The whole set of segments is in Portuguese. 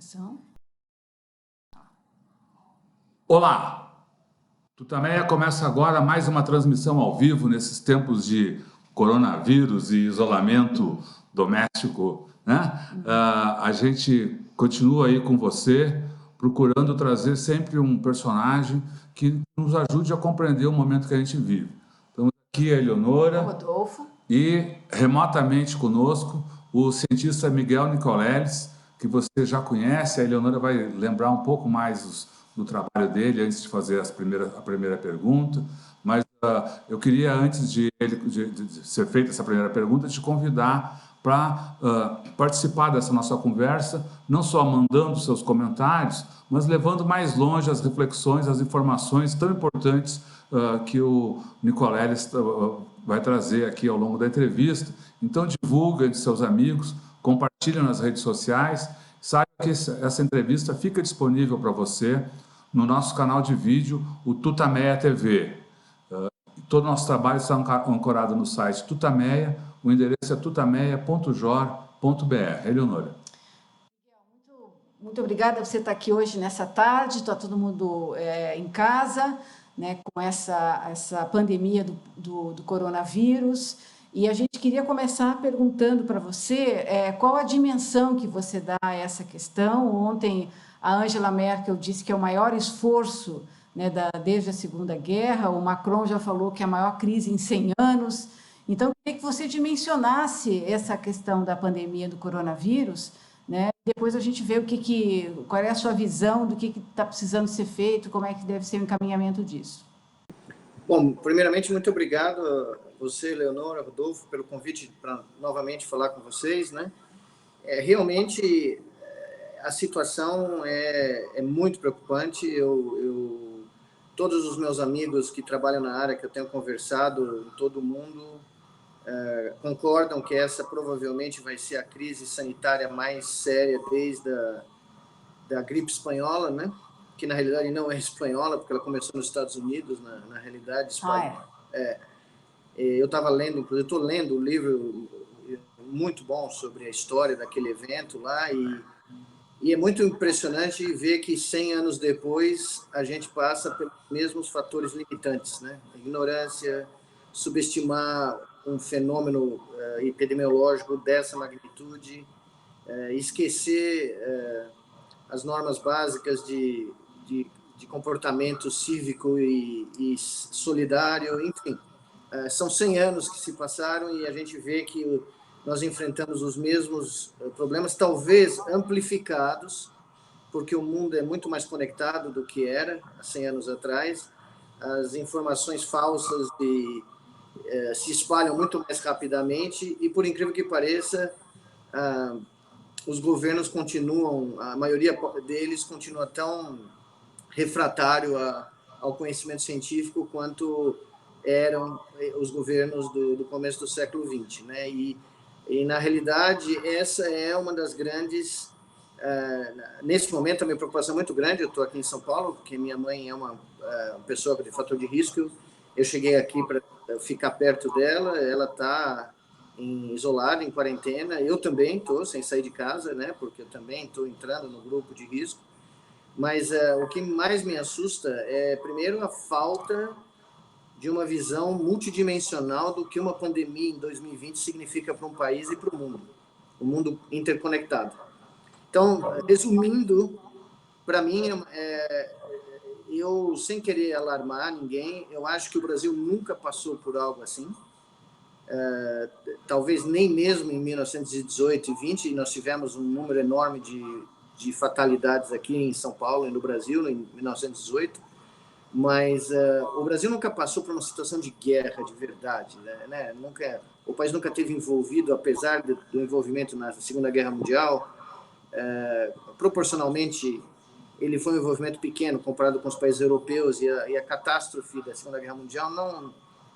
Atenção. Olá! Tutameia começa agora mais uma transmissão ao vivo nesses tempos de coronavírus e isolamento doméstico, né? A gente continua aí com você, procurando trazer sempre um personagem que nos ajude a compreender o momento que a gente vive. Então, aqui é a Eleonora. Rodolfo. E remotamente conosco o cientista Miguel Nicoleles, que você já conhece. A Eleonora vai lembrar um pouco mais do trabalho dele antes de fazer a primeira pergunta, mas eu queria, antes de ser feita essa primeira pergunta, te convidar para participar dessa nossa conversa, não só mandando seus comentários, mas levando mais longe as reflexões, as informações tão importantes que o Nicoleles vai trazer aqui ao longo da entrevista. Então, divulga entre seus amigos, compartilha nas redes sociais. Saiba que essa entrevista fica disponível para você no nosso canal de vídeo, o Tutameia TV. Todo o nosso trabalho está ancorado no site Tutameia, o endereço é tutameia.jor.br. Eleonora. Muito obrigada por você estar aqui hoje, nessa tarde. Está todo mundo em casa, né, com essa pandemia do coronavírus. E a gente queria começar perguntando para você qual a dimensão que você dá a essa questão. Ontem, a Angela Merkel disse que é o maior esforço, né, desde a Segunda Guerra. O Macron já falou que é a maior crise em 100 anos. Então, eu queria que você dimensionasse essa questão da pandemia do coronavírus, né? Depois a gente vê qual é a sua visão do que está precisando ser feito, como é que deve ser o encaminhamento disso. Bom, primeiramente, muito obrigado a você, Leonora, Rodolfo, pelo convite para novamente falar com vocês, né? Realmente, a situação é muito preocupante. Todos os meus amigos que trabalham na área, que eu tenho conversado, todo mundo concordam que essa provavelmente vai ser a crise sanitária mais séria desde da gripe espanhola, né? Que na realidade não é espanhola, porque ela começou nos Estados Unidos, na realidade. Espanha. Eu estava lendo, inclusive, estou lendo um livro muito bom sobre a história daquele evento lá, e é muito impressionante ver que 100 anos depois a gente passa pelos mesmos fatores limitantes, né? Ignorância, subestimar um fenômeno epidemiológico dessa magnitude, esquecer as normas básicas de comportamento cívico e solidário, enfim. São 100 anos que se passaram e a gente vê que nós enfrentamos os mesmos problemas, talvez amplificados, porque o mundo é muito mais conectado do que era há 100 anos atrás. As informações falsas se espalham muito mais rapidamente e, por incrível que pareça, os governos continuam, a maioria deles continua tão refratário ao conhecimento científico quanto eram os governos do começo do século XX, né? E na realidade, essa é uma das grandes... nesse momento, a minha preocupação é muito grande. Eu estou aqui em São Paulo, porque minha mãe é uma pessoa de fator de risco. Eu cheguei aqui para ficar perto dela, ela está isolada, em quarentena. Eu também estou sem sair de casa, né? Porque eu também estou entrando no grupo de risco. Mas o que mais me assusta é, primeiro, a falta de uma visão multidimensional do que uma pandemia em 2020 significa para um país e para o mundo interconectado. Então, resumindo, para mim, eu, sem querer alarmar ninguém, eu acho que o Brasil nunca passou por algo assim. Talvez nem mesmo em 1918 e 20, nós tivemos um número enorme de fatalidades aqui em São Paulo e no Brasil, em 1918, mas o Brasil nunca passou por uma situação de guerra de verdade, né? O país nunca teve envolvido, apesar do envolvimento na Segunda Guerra Mundial, proporcionalmente ele foi um envolvimento pequeno comparado com os países europeus, e a catástrofe da Segunda Guerra Mundial não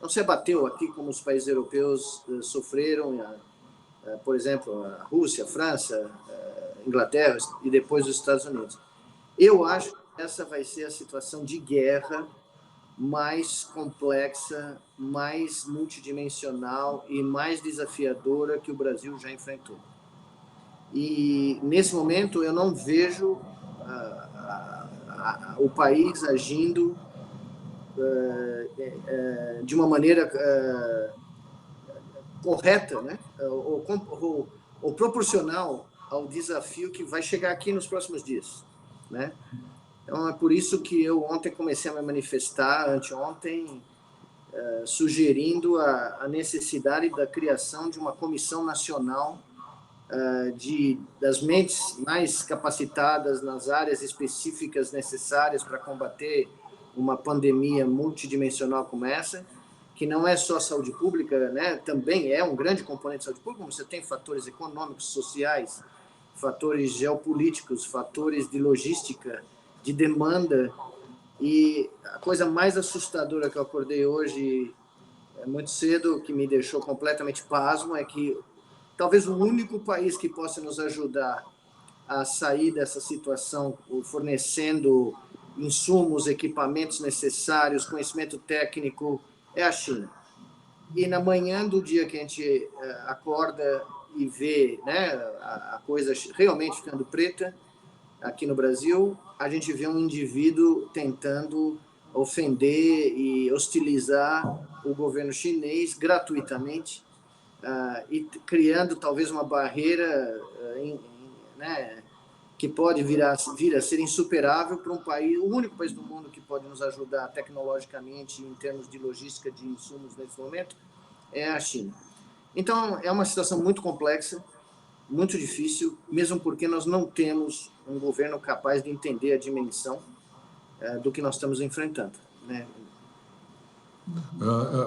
se abateu aqui como os países europeus sofreram, por exemplo, a Rússia, a França, a Inglaterra e depois os Estados Unidos. Eu acho que essa vai ser a situação de guerra mais complexa, mais multidimensional e mais desafiadora que o Brasil já enfrentou. E, nesse momento, eu não vejo o país agindo de uma maneira correta, né? ou proporcional ao desafio que vai chegar aqui nos próximos dias, né? Então, é por isso que eu ontem comecei a me manifestar, anteontem, sugerindo a necessidade da criação de uma comissão nacional das mentes mais capacitadas nas áreas específicas necessárias para combater uma pandemia multidimensional como essa, que não é só saúde pública, né? Também é um grande componente de saúde pública, como você tem fatores econômicos, sociais, fatores geopolíticos, fatores de logística, de demanda. E a coisa mais assustadora que eu acordei hoje, muito cedo, que me deixou completamente pasmo, é que talvez o único país que possa nos ajudar a sair dessa situação, fornecendo insumos, equipamentos necessários, conhecimento técnico, é a China. E na manhã do dia que a gente acorda e vê, né, a coisa realmente ficando preta aqui no Brasil, a gente vê um indivíduo tentando ofender e hostilizar o governo chinês gratuitamente, e criando talvez uma barreira né, que pode vir a ser insuperável para um país, o único país do mundo que pode nos ajudar tecnologicamente em termos de logística de insumos nesse momento é a China. Então, é uma situação muito complexa, muito difícil, mesmo porque nós não temos um governo capaz de entender a dimensão do que nós estamos enfrentando, né?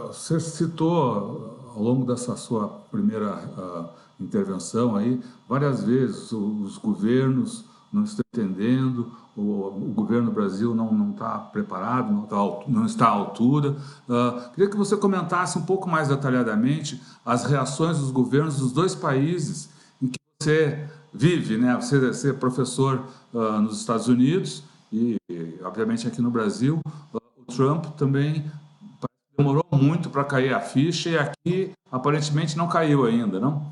Você citou, ao longo dessa sua primeira intervenção aí, várias vezes os governos não estão entendendo, o governo do Brasil não está preparado, não está à altura. Queria que você comentasse um pouco mais detalhadamente as reações dos governos dos dois países em que você vive, né? Você é professor nos Estados Unidos e, obviamente, aqui no Brasil. O Trump também demorou muito para cair a ficha e aqui aparentemente não caiu ainda, não?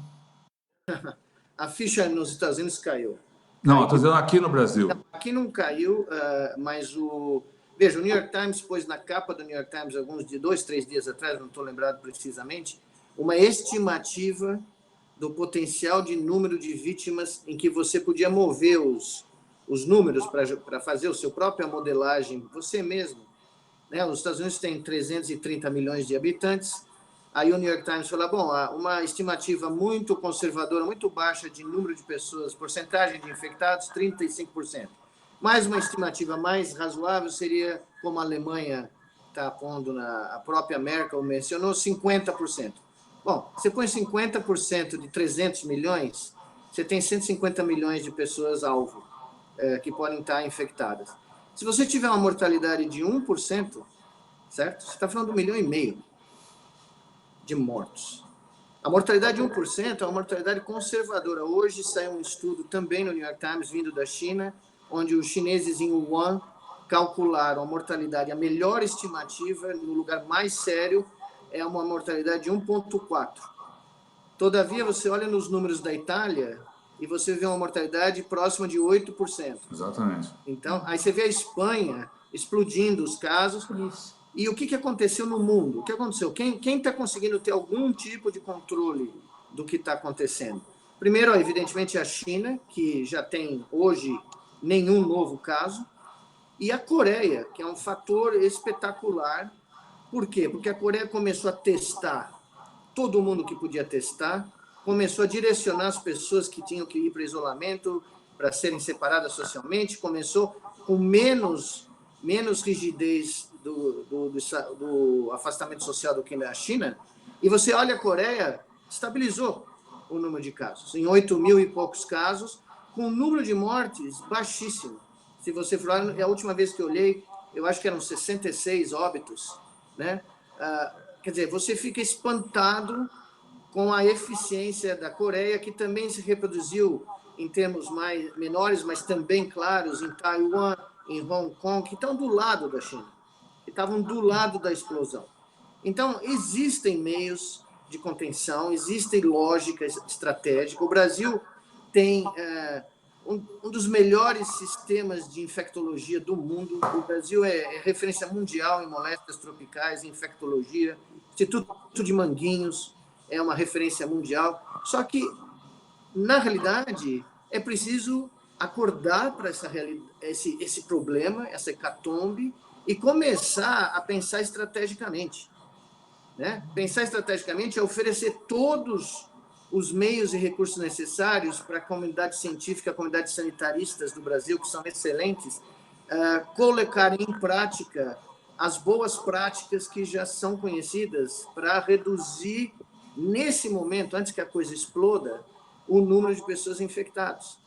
A ficha nos Estados Unidos caiu. Não, estou dizendo aqui no Brasil. Não, aqui não caiu, mas veja, o New York Times pôs na capa do New York Times, 2, 3 dias atrás, não estou lembrado precisamente, uma estimativa do potencial de número de vítimas em que você podia mover os números para fazer a sua própria modelagem, você mesmo, né? Os Estados Unidos têm 330 milhões de habitantes. Aí o New York Times falou, bom, uma estimativa muito conservadora, muito baixa de número de pessoas, porcentagem de infectados, 35%. Mais uma estimativa mais razoável seria, como a Alemanha está pondo, a própria Merkel mencionou, 50%. Bom, você põe 50% de 300 milhões, você tem 150 milhões de pessoas alvo que podem estar infectadas. Se você tiver uma mortalidade de 1%, certo? Você está falando de 1,5 milhão de mortos. A mortalidade de 1% é uma mortalidade conservadora. Hoje saiu um estudo também no New York Times, vindo da China, onde os chineses em Wuhan calcularam a mortalidade, a melhor estimativa, no lugar mais sério, é uma mortalidade de 1,4. Todavia, você olha nos números da Itália e você vê uma mortalidade próxima de 8%. Exatamente. Então, aí você vê a Espanha explodindo os casos. Isso. E o que aconteceu no mundo? O que aconteceu? Quem está conseguindo ter algum tipo de controle do que está acontecendo? Primeiro, evidentemente, a China, que já tem hoje nenhum novo caso, e a Coreia, que é um fator espetacular. Por quê? Porque a Coreia começou a testar todo mundo que podia testar, começou a direcionar as pessoas que tinham que ir para isolamento, para serem separadas socialmente, começou com menos rigidez do afastamento social do que na China, e você olha a Coreia, estabilizou o número de casos, em 8 mil e poucos casos, com um número de mortes baixíssimo. Se você for, a última vez que eu olhei, eu acho que eram 66 óbitos, né? Quer dizer, você fica espantado com a eficiência da Coreia, que também se reproduziu em termos menores, mas também claros, em Taiwan, em Hong Kong, que estão do lado da China, que estavam do lado da explosão. Então, existem meios de contenção, existem lógicas estratégicas. O Brasil tem um dos melhores sistemas de infectologia do mundo. O Brasil é referência mundial em moléstias tropicais, em infectologia. O Instituto de Manguinhos é uma referência mundial. Só que, na realidade, é preciso acordar para esse problema, essa hecatombe, e começar a pensar estrategicamente. Né? Pensar estrategicamente é oferecer todos os meios e recursos necessários para a comunidade científica, a comunidade sanitaristas do Brasil, que são excelentes, colocar em prática as boas práticas que já são conhecidas para reduzir, nesse momento, antes que a coisa exploda, o número de pessoas infectadas.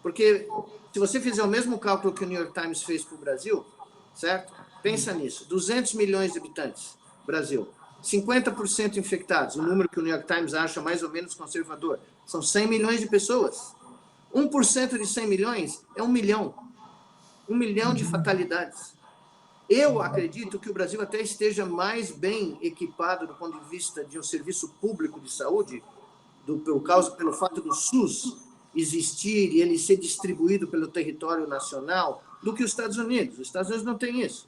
Porque se você fizer o mesmo cálculo que o New York Times fez para o Brasil, certo? Pensa nisso, 200 milhões de habitantes, Brasil. 50% infectados, o número que o New York Times acha mais ou menos conservador. São 100 milhões de pessoas. 1% de 100 milhões é 1 milhão. 1 milhão de fatalidades. Eu acredito que o Brasil até esteja mais bem equipado do ponto de vista de um serviço público de saúde, pelo fato do SUS existir e ele ser distribuído pelo território nacional, do que os Estados Unidos. Os Estados Unidos não têm isso.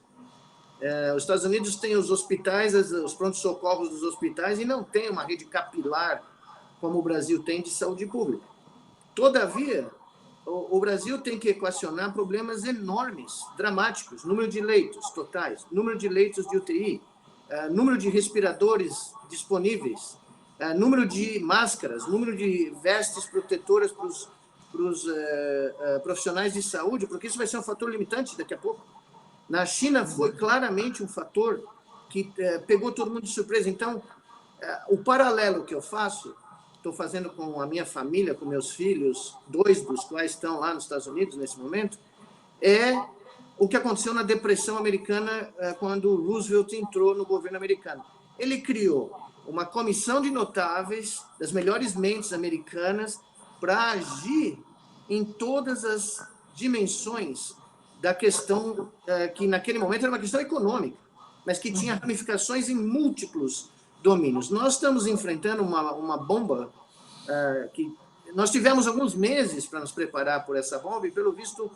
Os Estados Unidos têm os hospitais, os prontos-socorros dos hospitais, e não tem uma rede capilar como o Brasil tem de saúde pública. Todavia, o Brasil tem que equacionar problemas enormes, dramáticos, número de leitos totais, número de leitos de UTI, número de respiradores disponíveis, número de máscaras, número de vestes protetoras para os profissionais de saúde, porque isso vai ser um fator limitante daqui a pouco. Na China foi claramente um fator que pegou todo mundo de surpresa. Então, o paralelo que eu faço, estou fazendo com a minha família, com meus filhos, 2 dos quais estão lá nos Estados Unidos nesse momento, é o que aconteceu na Depressão Americana quando Roosevelt entrou no governo americano. Ele criou uma comissão de notáveis, das melhores mentes americanas, para agir em todas as dimensões da questão que, naquele momento, era uma questão econômica, mas que tinha ramificações em múltiplos domínios. Nós estamos enfrentando uma bomba que nós tivemos alguns meses para nos preparar por essa bomba e, pelo visto,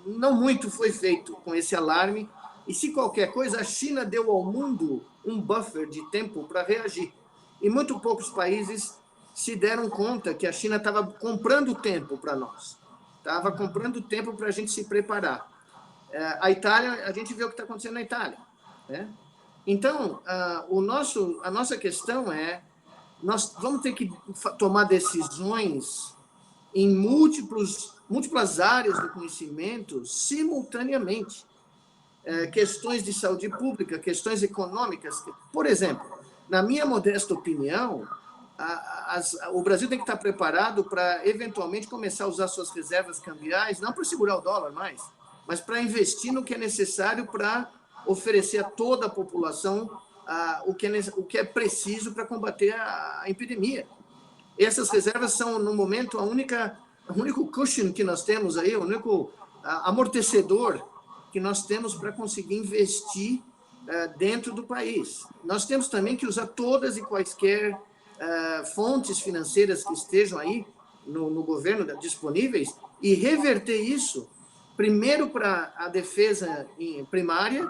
não muito foi feito com esse alarme. E, se qualquer coisa, a China deu ao mundo um buffer de tempo para reagir. E muito poucos países se deram conta que a China estava comprando tempo para nós. Estava comprando tempo para a gente se preparar. A Itália, a gente vê o que está acontecendo na Itália. Né? Então, a nossa questão é, nós vamos ter que tomar decisões em múltiplas áreas do conhecimento simultaneamente. Questões de saúde pública, questões econômicas. Por exemplo, na minha modesta opinião, o Brasil tem que estar preparado para, eventualmente, começar a usar suas reservas cambiais, não para segurar o dólar mais, mas para investir no que é necessário para oferecer a toda a população o que é preciso para combater a epidemia. Essas reservas são, no momento, o único cushion que nós temos aí, o único amortecedor que nós temos para conseguir investir dentro do país. Nós temos também que usar todas e quaisquer fontes financeiras que estejam aí no governo disponíveis e reverter isso, primeiro, para a defesa primária,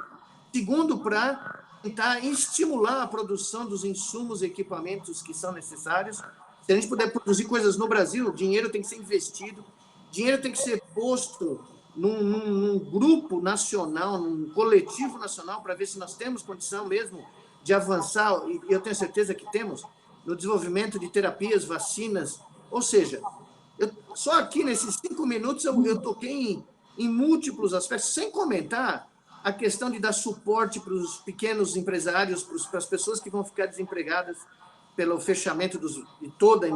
segundo, para tentar estimular a produção dos insumos e equipamentos que são necessários. Se a gente puder produzir coisas no Brasil, dinheiro tem que ser investido, dinheiro tem que ser posto num grupo nacional, num coletivo nacional, para ver se nós temos condição mesmo de avançar, e eu tenho certeza que temos, no desenvolvimento de terapias, vacinas. Ou seja, só aqui nesses 5 minutos eu toquei em múltiplos aspectos, sem comentar a questão de dar suporte para os pequenos empresários, para as pessoas que vão ficar desempregadas pelo fechamento de toda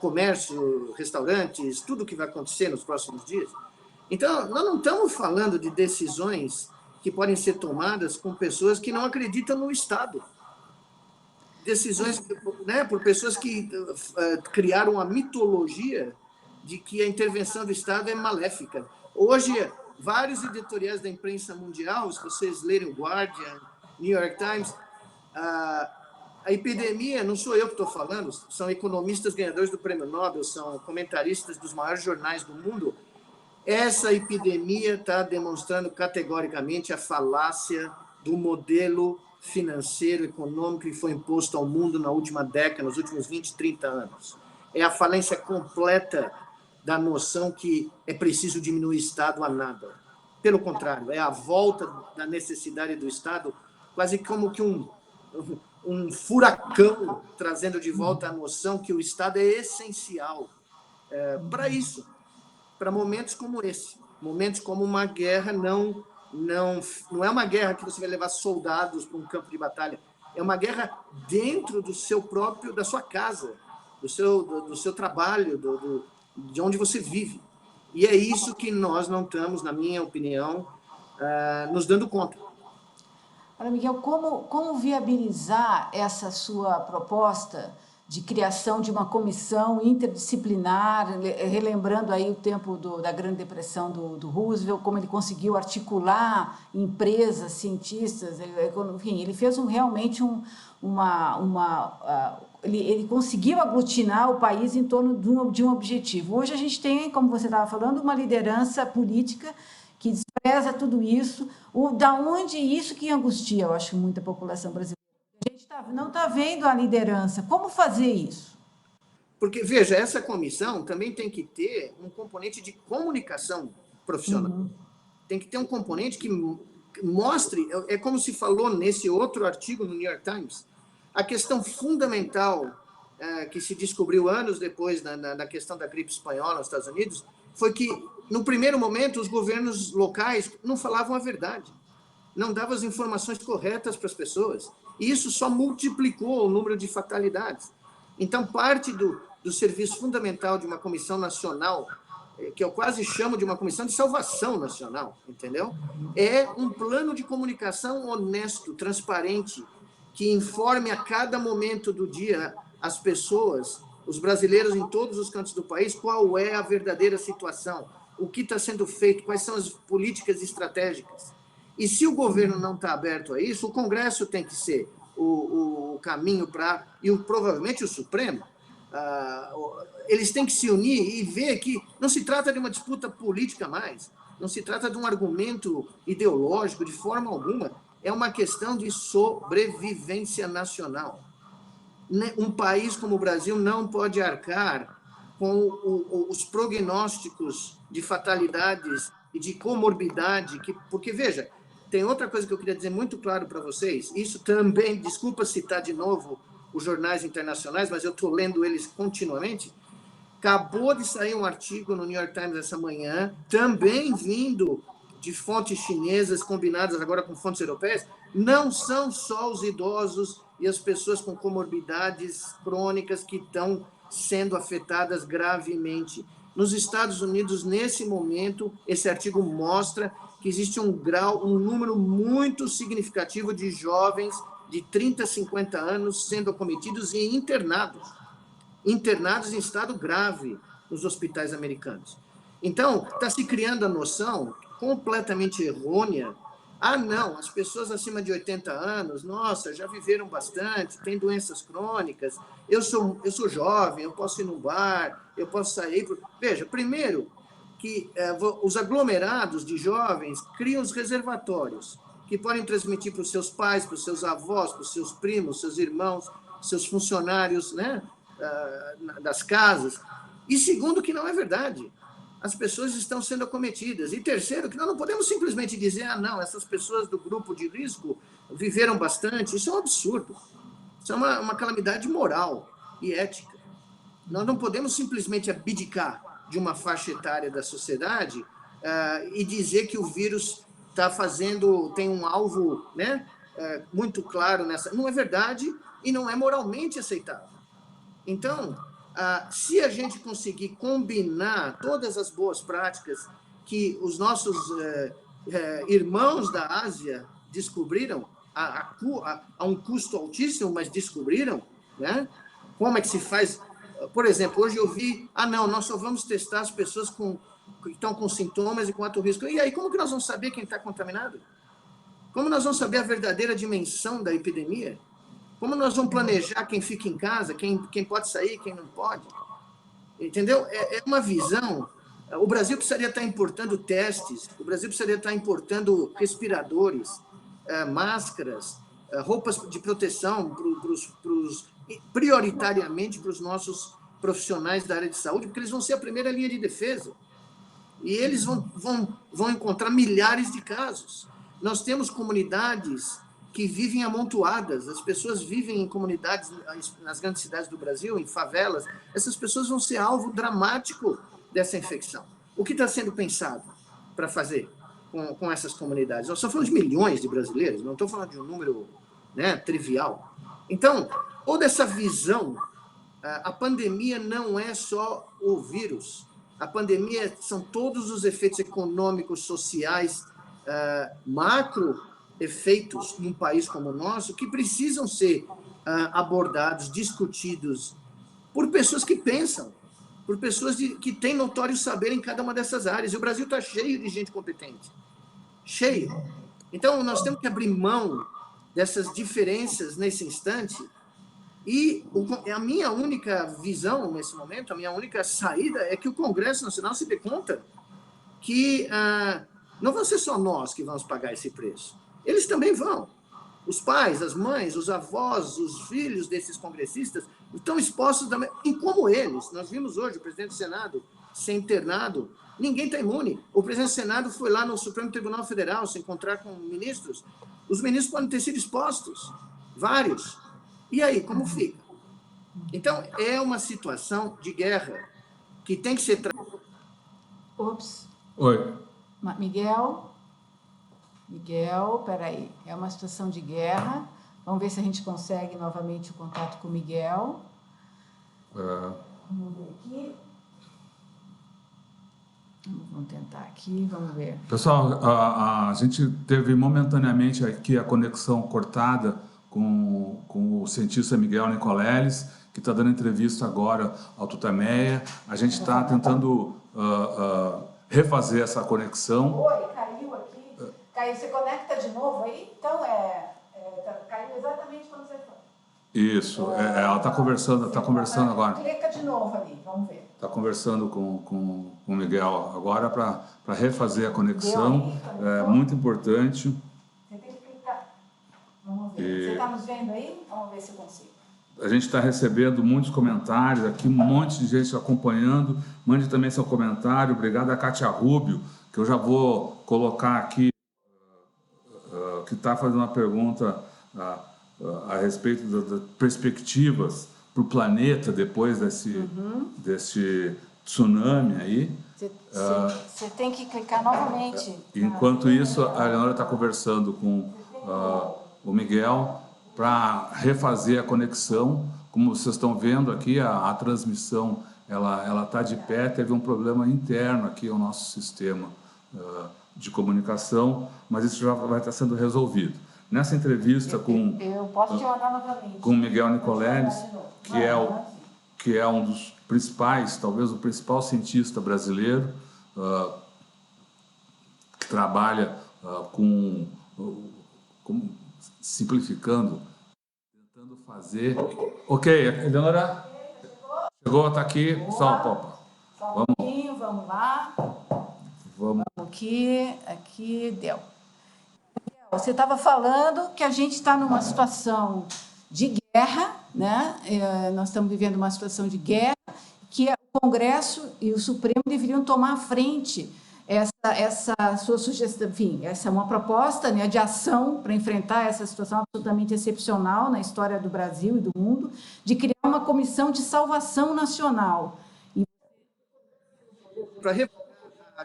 comércio, restaurantes, tudo que vai acontecer nos próximos dias. Então, nós não estamos falando de decisões que podem ser tomadas com pessoas que não acreditam no Estado. Decisões, né, por pessoas que criaram a mitologia de que a intervenção do Estado é maléfica. Hoje, vários editoriais da imprensa mundial, se vocês lerem o Guardian, New York Times, a epidemia, não sou eu que estou falando, são economistas ganhadores do Prêmio Nobel, são comentaristas dos maiores jornais do mundo. Essa epidemia está demonstrando categoricamente a falácia do modelo financeiro, econômico que foi imposto ao mundo na última década, nos últimos 20, 30 anos. É a falência completa da noção que é preciso diminuir o Estado a nada. Pelo contrário, é a volta da necessidade do Estado, quase como que um furacão trazendo de volta a noção que o Estado é essencial para isso, para momentos como esse, momentos como uma guerra não é uma guerra que você vai levar soldados para um campo de batalha, é uma guerra dentro da sua casa, do seu trabalho, de onde você vive. E é isso que nós não estamos, na minha opinião, nos dando conta. Olha, Miguel, como viabilizar essa sua proposta de criação de uma comissão interdisciplinar, relembrando aí o tempo da Grande Depressão do Roosevelt, como ele conseguiu articular empresas, cientistas, enfim, ele fez realmente ele conseguiu aglutinar o país em torno de um objetivo. Hoje a gente tem, como você estava falando, uma liderança política que despreza tudo isso. Da onde isso que angustia, eu acho, muita população brasileira. A gente não está vendo a liderança. Como fazer isso? Porque, veja, essa comissão também tem que ter um componente de comunicação profissional. Uhum. Tem que ter um componente que mostre, é como se falou nesse outro artigo no New York Times, a questão fundamental que se descobriu anos depois na questão da gripe espanhola nos Estados Unidos, foi que, no primeiro momento, os governos locais não falavam a verdade, não davam as informações corretas para as pessoas, e isso só multiplicou o número de fatalidades. Então, parte do serviço fundamental de uma comissão nacional, que eu quase chamo de uma comissão de salvação nacional, entendeu? É um plano de comunicação honesto, transparente, que informe a cada momento do dia as pessoas, os brasileiros em todos os cantos do país, qual é a verdadeira situação, o que está sendo feito, quais são as políticas estratégicas. E se o governo não está aberto a isso, o Congresso tem que ser o caminho para... E provavelmente o Supremo, eles têm que se unir e ver que não se trata de uma disputa política mais, não se trata de um argumento ideológico de forma alguma, é uma questão de sobrevivência nacional. Um país como o Brasil não pode arcar com os prognósticos de fatalidades e de comorbidade, porque, veja, tem outra coisa que eu queria dizer muito claro para vocês, isso também, desculpa citar de novo os jornais internacionais, mas eu estou lendo eles continuamente, acabou de sair um artigo no New York Times essa manhã, também vindo de fontes chinesas, combinadas agora com fontes europeias, não são só os idosos e as pessoas com comorbidades crônicas que estão sendo afetadas gravemente. Nos Estados Unidos, nesse momento, esse artigo mostra que existe um número muito significativo de jovens de 30 a 50 anos sendo acometidos e internados em estado grave nos hospitais americanos. Então, está se criando a noção completamente errônea. Não, as pessoas acima de 80 anos, nossa, já viveram bastante, têm doenças crônicas, eu sou jovem, eu posso ir num bar, eu posso sair... Veja, primeiro, que os aglomerados de jovens criam os reservatórios, que podem transmitir para os seus pais, para os seus avós, para os seus primos, seus irmãos, seus funcionários, né, das casas. E segundo, que não é verdade. As pessoas estão sendo acometidas. E terceiro, que nós não podemos simplesmente dizer, não, essas pessoas do grupo de risco viveram bastante. Isso é um absurdo. Isso é uma calamidade moral e ética. Nós não podemos simplesmente abdicar de uma faixa etária da sociedade e dizer que o vírus tem um alvo, né, muito claro nessa. Não é verdade e não é moralmente aceitável. Então, se a gente conseguir combinar todas as boas práticas que os nossos irmãos da Ásia descobriram, a um custo altíssimo, mas descobriram, né? Como é que se faz? Por exemplo, hoje eu vi, nós só vamos testar as pessoas que estão com sintomas e com alto risco. E aí, como que nós vamos saber quem está contaminado? Como nós vamos saber a verdadeira dimensão da epidemia? Como nós vamos planejar quem fica em casa, quem pode sair, quem não pode? Entendeu? É uma visão. O Brasil precisaria estar importando testes, o Brasil precisaria estar importando respiradores, máscaras, roupas de proteção prioritariamente para os nossos profissionais da área de saúde, porque eles vão ser a primeira linha de defesa. E eles vão encontrar milhares de casos. Nós temos comunidades que vivem amontoadas, as pessoas vivem em comunidades nas grandes cidades do Brasil, em favelas, essas pessoas vão ser alvo dramático dessa infecção. O que está sendo pensado para fazer com essas comunidades? Nós estamos falando de milhões de brasileiros, não estou falando de um número, né, trivial. Então, toda essa visão, a pandemia não é só o vírus, a pandemia são todos os efeitos econômicos, sociais, macro efeitos num país como o nosso que precisam ser abordados, discutidos por pessoas que pensam, por pessoas que têm notório saber em cada uma dessas áreas. E o Brasil está cheio de gente competente. Cheio. Então, nós temos que abrir mão dessas diferenças nesse instante. E a minha única visão nesse momento, a minha única saída é que o Congresso Nacional se dê conta que não vão ser só nós que vamos pagar esse preço. Eles também vão. Os pais, as mães, os avós, os filhos desses congressistas estão expostos também. E como eles, nós vimos hoje o presidente do Senado ser internado, ninguém está imune. O presidente do Senado foi lá no Supremo Tribunal Federal se encontrar com ministros. Os ministros podem ter sido expostos, vários. E aí, como fica? Então, é uma situação de guerra que tem que ser tratada. Ops. Oi. Miguel, peraí. É uma situação de guerra. Vamos ver se a gente consegue novamente o contato com o Miguel. Vamos ver aqui. Vamos tentar aqui, vamos ver. Pessoal, a gente teve momentaneamente aqui a conexão cortada com o cientista Miguel Nicoleles, que está dando entrevista agora ao Tutameia. A gente está tentando refazer essa conexão. Oi, caiu aqui. Caiu, você conecta de novo aí? Então, caiu exatamente quando você falou. Isso, ela está conversando agora. Clica de novo ali, vamos ver. Está conversando com o Miguel agora para refazer a conexão. É muito importante. Você tem que clicar. Vamos ver. Você está nos vendo aí? Vamos ver se eu consigo. A gente está recebendo muitos comentários aqui, um monte de gente acompanhando. Mande também seu comentário. Obrigado a Kátia Rubio, que eu já vou colocar aqui, que está fazendo uma pergunta a respeito das perspectivas para o planeta depois desse tsunami aí. Você tem que clicar novamente. Enquanto isso, a Eleonora está conversando com o Miguel para refazer a conexão. Como vocês estão vendo aqui, a transmissão ela está de pé. Teve um problema interno aqui ao nosso sistema de comunicação, mas isso já vai estar sendo resolvido. Nessa entrevista com o Miguel Nicoleles, que é um dos principais, talvez o principal cientista brasileiro, que trabalha simplificando, tentando fazer... Ok, Eleonora? Chegou, está aqui. Só um pouquinho, vamos lá. Vamos aqui, deu. Você estava falando que a gente está numa situação de guerra, né? Nós estamos vivendo uma situação de guerra, que o Congresso e o Supremo deveriam tomar à frente essa sua sugestão, enfim, essa é uma proposta, né, de ação para enfrentar essa situação absolutamente excepcional na história do Brasil e do mundo, de criar uma comissão de salvação nacional. Para revogar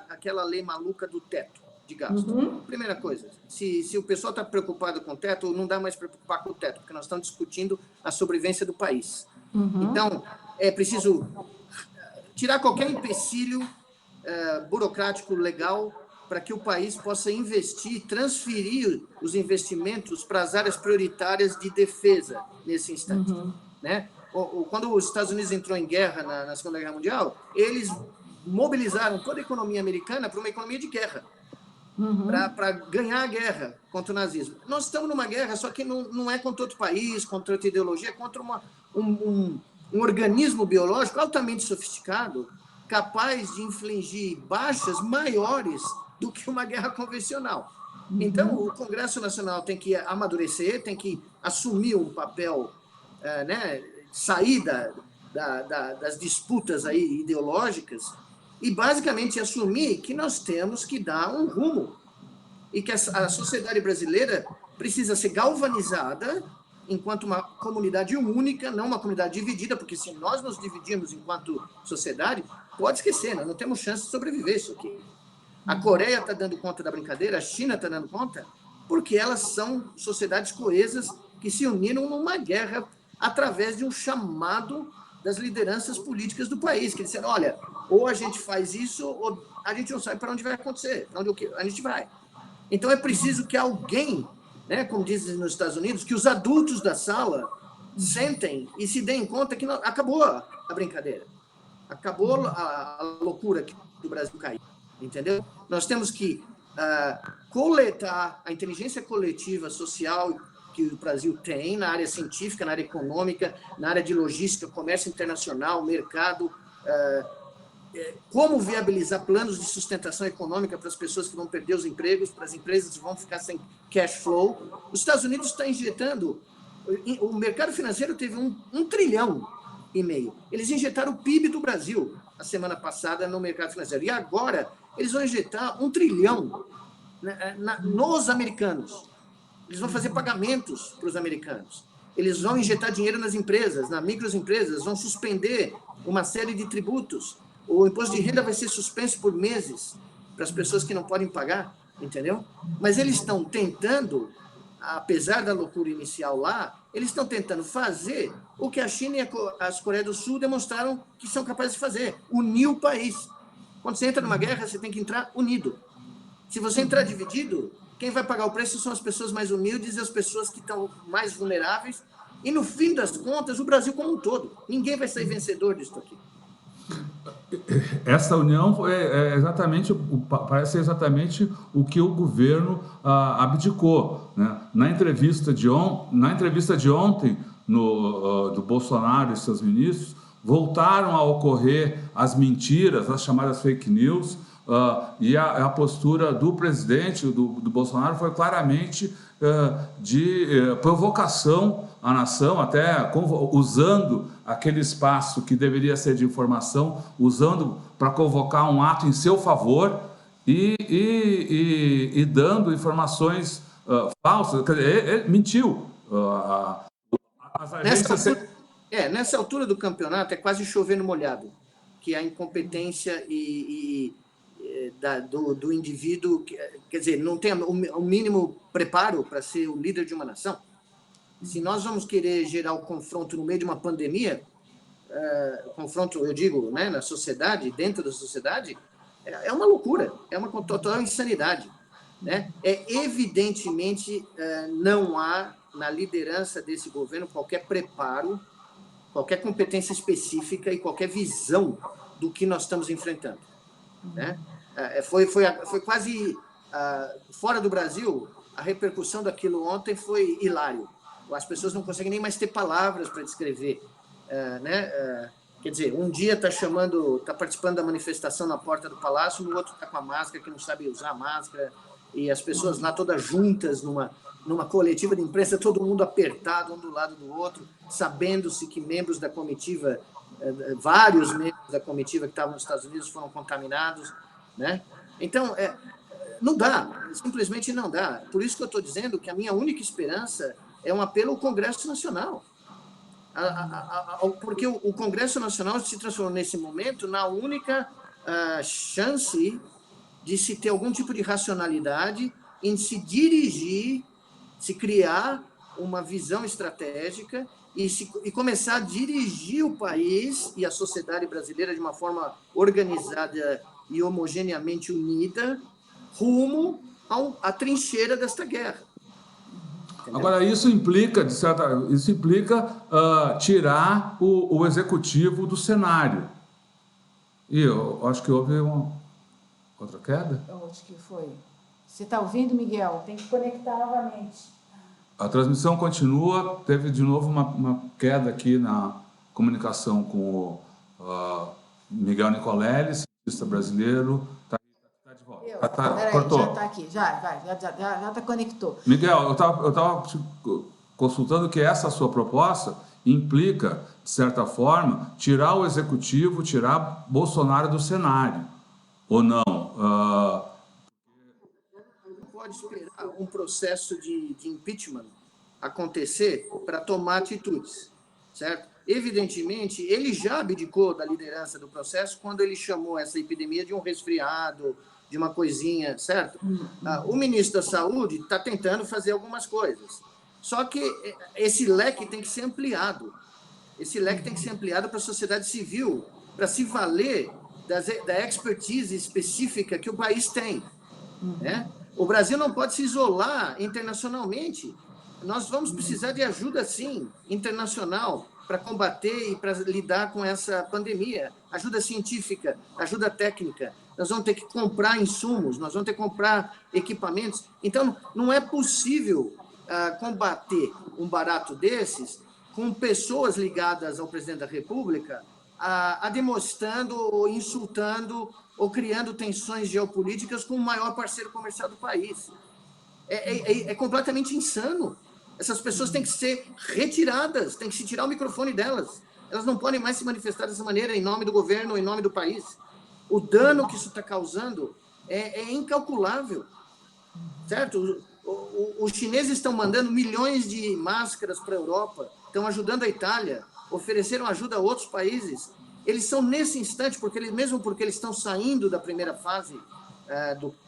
aquela lei maluca do teto de gasto. Primeira coisa, se o pessoal está preocupado com o teto, não dá mais para preocupar com o teto, porque nós estamos discutindo a sobrevivência do país. Então, é preciso tirar qualquer empecilho burocrático legal para que o país possa investir, transferir os investimentos para as áreas prioritárias de defesa nesse instante. Né? Quando os Estados Unidos entrou em guerra na Segunda Guerra Mundial, eles mobilizaram toda a economia americana para uma economia de guerra. para ganhar a guerra contra o nazismo. Nós estamos numa guerra, só que não é contra outro país, contra outra ideologia, é contra um organismo biológico altamente sofisticado, capaz de infligir baixas maiores do que uma guerra convencional. Então, o Congresso Nacional tem que amadurecer, tem que assumir um papel, né, sair das disputas aí ideológicas e, basicamente, assumir que nós temos que dar um rumo e que a sociedade brasileira precisa ser galvanizada enquanto uma comunidade única, não uma comunidade dividida, porque se nós nos dividirmos enquanto sociedade, pode esquecer, nós não temos chance de sobreviver isso aqui. A Coreia está dando conta da brincadeira, a China está dando conta, porque elas são sociedades coesas que se uniram numa guerra através de um chamado das lideranças políticas do país, que disseram, olha, ou a gente faz isso, ou a gente não sabe para onde vai acontecer, para onde a gente vai. Então, é preciso que alguém, né, como dizem nos Estados Unidos, que os adultos da sala sentem e se deem conta que acabou a brincadeira, acabou a loucura que o Brasil caiu, entendeu? Nós temos que coletar a inteligência coletiva social que o Brasil tem na área científica, na área econômica, na área de logística, comércio internacional, mercado, como viabilizar planos de sustentação econômica para as pessoas que vão perder os empregos, para as empresas que vão ficar sem cash flow. Os Estados Unidos está injetando, o mercado financeiro teve 1,5 trilhão. Eles injetaram o PIB do Brasil a semana passada no mercado financeiro. E agora eles vão injetar 1 trilhão nos americanos. Eles vão fazer pagamentos para os americanos. Eles vão injetar dinheiro nas empresas, nas microempresas, vão suspender uma série de tributos. O imposto de renda vai ser suspenso por meses para as pessoas que não podem pagar, entendeu? Mas eles estão tentando, apesar da loucura inicial lá, eles estão tentando fazer o que a China e as Coreias do Sul demonstraram que são capazes de fazer, unir o país. Quando você entra numa guerra, você tem que entrar unido. Se você entrar dividido, quem vai pagar o preço são as pessoas mais humildes e as pessoas que estão mais vulneráveis. E, no fim das contas, o Brasil como um todo. Ninguém vai sair vencedor disso aqui. Essa união parece ser exatamente o que o governo abdicou, né? Na entrevista de ontem do Bolsonaro e seus ministros, voltaram a ocorrer as mentiras, as chamadas fake news, e a postura do presidente, do Bolsonaro, foi claramente de provocação à nação, até usando aquele espaço que deveria ser de informação, usando para convocar um ato em seu favor e dando informações falsas. Quer dizer, ele mentiu. Nessa altura do campeonato é quase chover no molhado, que a incompetência do indivíduo, quer dizer, não tem o mínimo preparo para ser o líder de uma nação. Se nós vamos querer gerar o confronto no meio de uma pandemia, confronto, eu digo, né, na sociedade, dentro da sociedade, é uma loucura, é uma total insanidade, né? Evidentemente, não há na liderança desse governo qualquer preparo, qualquer competência específica e qualquer visão do que nós estamos enfrentando, né? Foi quase fora do Brasil, a repercussão daquilo ontem foi hilário. As pessoas não conseguem nem mais ter palavras para descrever, né? Quer dizer, um dia está participando da manifestação na porta do Palácio, no outro está com a máscara, que não sabe usar a máscara, e as pessoas lá todas juntas numa coletiva de imprensa, todo mundo apertado um do lado do outro, sabendo-se que membros da comitiva, vários membros da comitiva que estavam nos Estados Unidos foram contaminados, né? Então, não dá, simplesmente não dá. Por isso que eu estou dizendo que a minha única esperança é um apelo ao Congresso Nacional. Porque o Congresso Nacional se transformou, nesse momento, na única chance de se ter algum tipo de racionalidade em se dirigir, se criar uma visão estratégica e começar a dirigir o país e a sociedade brasileira de uma forma organizada e homogeneamente unida rumo à trincheira desta guerra. Entendeu? Agora, isso implica tirar o executivo do cenário. E eu acho que houve outra queda? Eu acho que foi. Você está ouvindo, Miguel? Tem que conectar novamente. A transmissão continua, teve de novo uma queda aqui na comunicação com o Miguel Nicolelli, cientista brasileiro. Está de volta. Cortou. Já está aqui, já conectou. Miguel, eu estava consultando que essa sua proposta implica, de certa forma, tirar o executivo, tirar Bolsonaro do cenário, ou não? Não pode esperar um processo de impeachment acontecer para tomar atitudes, certo? Evidentemente, ele já abdicou da liderança do processo quando ele chamou essa epidemia de um resfriado, de uma coisinha, certo? O ministro da Saúde está tentando fazer algumas coisas. Só que esse leque tem que ser ampliado. Esse leque tem que ser ampliado para a sociedade civil, para se valer da expertise específica que o país tem. Né? O Brasil não pode se isolar internacionalmente. Nós vamos precisar de ajuda, sim, internacional, para combater e para lidar com essa pandemia. Ajuda científica, ajuda técnica. Nós vamos ter que comprar insumos, nós vamos ter que comprar equipamentos. Então, não é possível combater um barato desses com pessoas ligadas ao presidente da República demonstrando, ou insultando, ou criando tensões geopolíticas com o maior parceiro comercial do país. É completamente insano. Essas pessoas têm que ser retiradas, tem que se tirar o microfone delas. Elas não podem mais se manifestar dessa maneira em nome do governo, em nome do país. O dano que isso está causando é incalculável, certo? Os chineses estão mandando milhões de máscaras para a Europa, estão ajudando a Itália, ofereceram ajuda a outros países. Eles são, nesse instante, mesmo porque eles estão saindo da primeira fase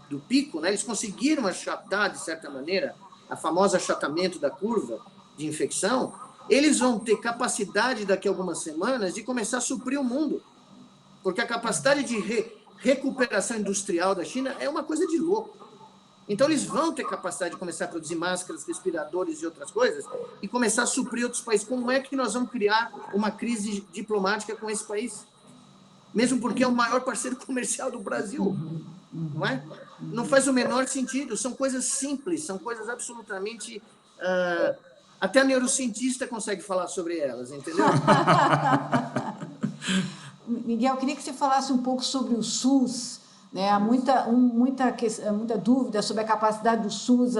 do pico, né, eles conseguiram achatar, de certa maneira, a famosa achatamento da curva de infecção, eles vão ter capacidade daqui a algumas semanas de começar a suprir o mundo. Porque a capacidade de recuperação industrial da China é uma coisa de louco. Então, eles vão ter capacidade de começar a produzir máscaras, respiradores e outras coisas e começar a suprir outros países. Como é que nós vamos criar uma crise diplomática com esse país? Mesmo porque é o maior parceiro comercial do Brasil. Não é? Não faz o menor sentido. São coisas simples, são coisas absolutamente... até a neurocientista consegue falar sobre elas, entendeu? Miguel, eu queria que você falasse um pouco sobre o SUS. Né? Há muita dúvida sobre a capacidade do SUS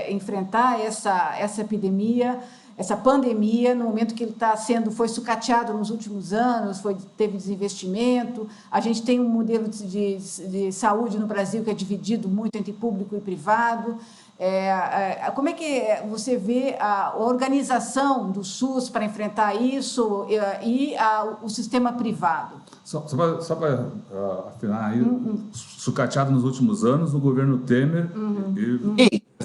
enfrentar essa epidemia, essa pandemia, no momento que ele foi sucateado nos últimos anos, teve desinvestimento. A gente tem um modelo de saúde no Brasil que é dividido muito entre público e privado. Como é que você vê a organização do SUS para enfrentar isso e o sistema privado? Só para afinar aí, sucateado nos últimos anos, no governo Temer.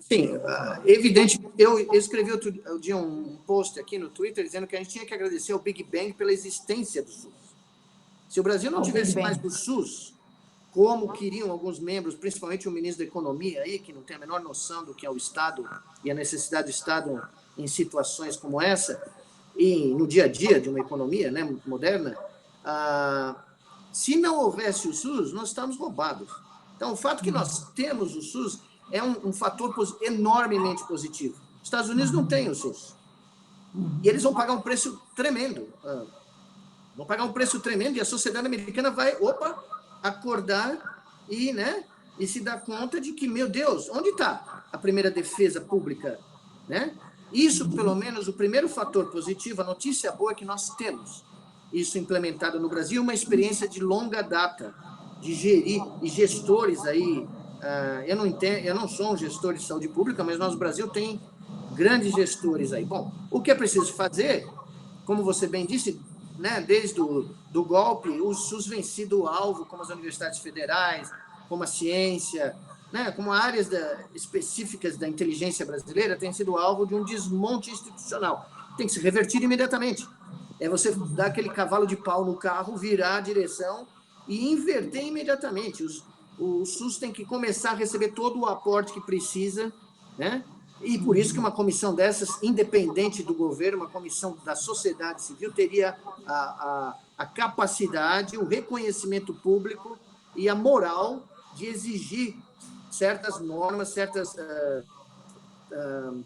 Sim, evidente. Eu escrevi outro dia um post aqui no Twitter dizendo que a gente tinha que agradecer ao Big Bang pela existência do SUS. Se o Brasil não tivesse mais do SUS, como queriam alguns membros, principalmente o ministro da Economia, aí, que não tem a menor noção do que é o Estado e a necessidade do Estado em situações como essa, e no dia a dia de uma economia, né, moderna, se não houvesse o SUS, nós estamos roubados. Então, o fato que nós temos o SUS é um fator enormemente positivo. Os Estados Unidos não têm o SUS. E eles vão pagar um preço tremendo. Vão pagar um preço tremendo e a sociedade americana vai, acordar e se dar conta de que, meu Deus, onde está a primeira defesa pública? Né? Isso, pelo menos, o primeiro fator positivo, a notícia boa é que nós temos isso implementado no Brasil, uma experiência de longa data, de gerir, e gestores aí, eu não sou um gestor de saúde pública, mas nosso Brasil tem grandes gestores aí. Bom, o que é preciso fazer, como você bem disse, né, desde do golpe, o SUS vem sido alvo, como as universidades federais, como a ciência, né, como áreas específicas da inteligência brasileira, tem sido alvo de um desmonte institucional. Tem que ser revertido imediatamente. É você dar aquele cavalo de pau no carro, virar a direção e inverter imediatamente. O SUS tem que começar a receber todo o aporte que precisa, né? E por isso que uma comissão dessas, independente do governo, uma comissão da sociedade civil, teria a capacidade, o reconhecimento público e a moral de exigir certas normas, certas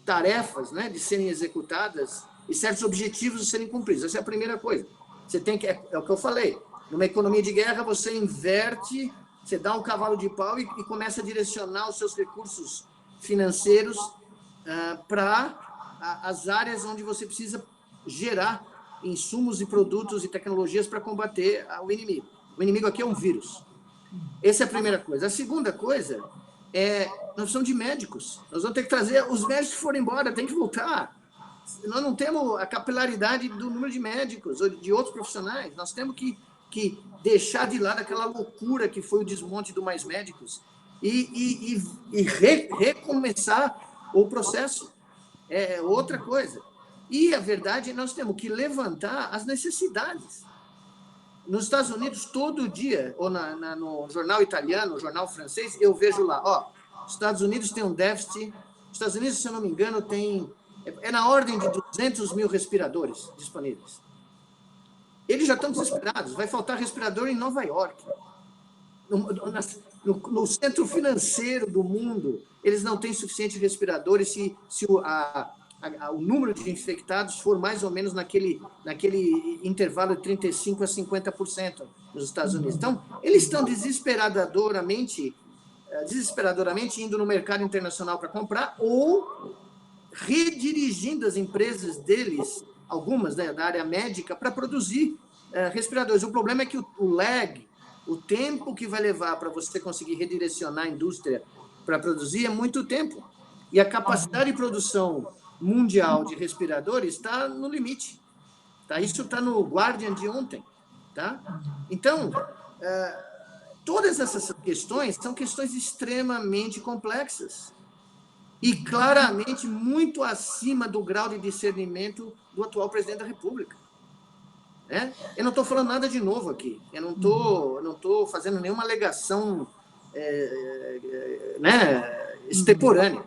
tarefas, né, de serem executadas e certos objetivos de serem cumpridos. Essa é a primeira coisa. Você tem que, é o que eu falei, numa economia de guerra você inverte, você dá um cavalo de pau e começa a direcionar os seus recursos financeiros para as áreas onde você precisa gerar insumos e produtos e tecnologias para combater o inimigo. O inimigo aqui é um vírus. Essa é a primeira coisa. A segunda coisa é, nós precisamos de médicos. Nós vamos ter que trazer, os médicos que foram embora, tem que voltar. Nós não temos a capilaridade do número de médicos ou de outros profissionais. Nós temos que deixar de lado aquela loucura que foi o desmonte do Mais Médicos e recomeçar o processo. É outra coisa. E a verdade é que nós temos que levantar as necessidades. Nos Estados Unidos, todo dia, ou no jornal italiano, no jornal francês, eu vejo lá, os Estados Unidos tem um déficit, os Estados Unidos, se eu não me engano, é na ordem de 200 mil respiradores disponíveis. Eles já estão desesperados, vai faltar respirador em Nova York. No centro financeiro do mundo, eles não têm suficiente respiradores se o número de infectados for mais ou menos naquele intervalo de 35% a 50% nos Estados Unidos. Então, eles estão desesperadoramente indo no mercado internacional para comprar ou redirigindo as empresas deles, algumas da área médica, para produzir respiradores. O problema é que o tempo que vai levar para você conseguir redirecionar a indústria para produzir é muito tempo. E a capacidade de produção mundial de respiradores está no limite. Tá? Isso está no Guardian de ontem. Tá? Então, todas essas questões são questões extremamente complexas e claramente muito acima do grau de discernimento do atual presidente da República. Né? Eu não estou falando nada de novo aqui. Eu não estou fazendo nenhuma alegação extemporânea.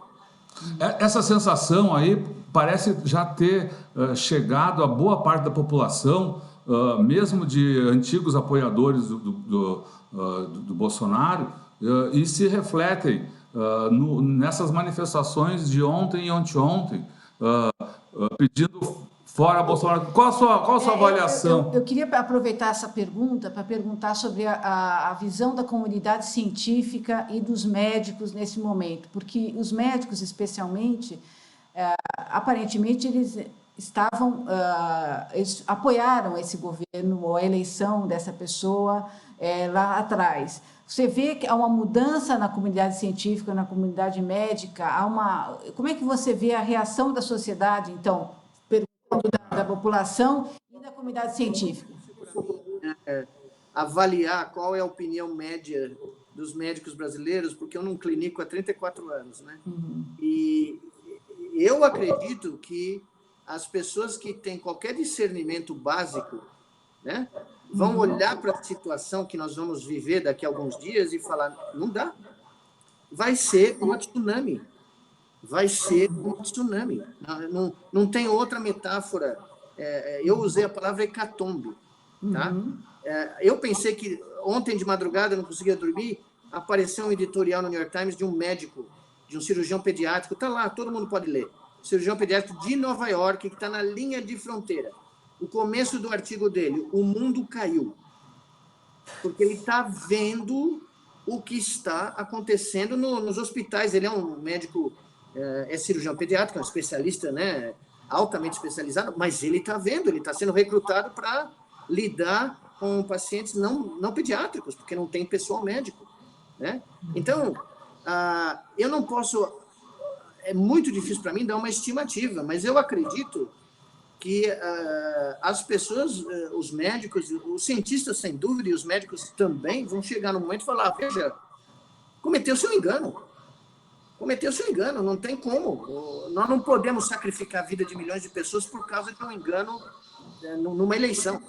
Essa sensação aí parece já ter chegado a boa parte da população, mesmo de antigos apoiadores do Bolsonaro, e se refletem nessas manifestações de ontem e anteontem, pedindo fora Bolsonaro. Qual a sua avaliação? Eu queria aproveitar essa pergunta para perguntar sobre a visão da comunidade científica e dos médicos nesse momento, porque os médicos, especialmente, aparentemente, eles apoiaram esse governo ou a eleição dessa pessoa lá atrás. Você vê que há uma mudança na comunidade científica, na comunidade médica, como é que você vê a reação da sociedade, então, da população e da comunidade científica? Avaliar qual é a opinião média dos médicos brasileiros, porque eu não clinico há 34 anos, né? E eu acredito que as pessoas que têm qualquer discernimento básico, né, vão olhar para a situação que nós vamos viver daqui a alguns dias e falar, não dá. Vai ser uma tsunami. Vai ser um tsunami. Não tem outra metáfora. Eu usei a palavra hecatombe. Tá? Eu pensei que ontem de madrugada, eu não conseguia dormir, apareceu um editorial no New York Times de um médico, de um cirurgião pediátrico, está lá, todo mundo pode ler, cirurgião pediátrico de Nova York, que está na linha de fronteira. O começo do artigo dele, o mundo caiu. Porque ele está vendo o que está acontecendo nos hospitais. Ele é um médico... é cirurgião pediátrico, é um especialista, né, altamente especializado, mas ele está vendo, ele está sendo recrutado para lidar com pacientes não pediátricos, porque não tem pessoal médico. Né? Então, eu não posso... É muito difícil para mim dar uma estimativa, mas eu acredito que as pessoas, os médicos, os cientistas, sem dúvida, e os médicos também, vão chegar no momento e falar, veja, cometeu seu engano. Cometeu seu engano, não tem como. Nós não podemos sacrificar a vida de milhões de pessoas por causa de um engano numa eleição.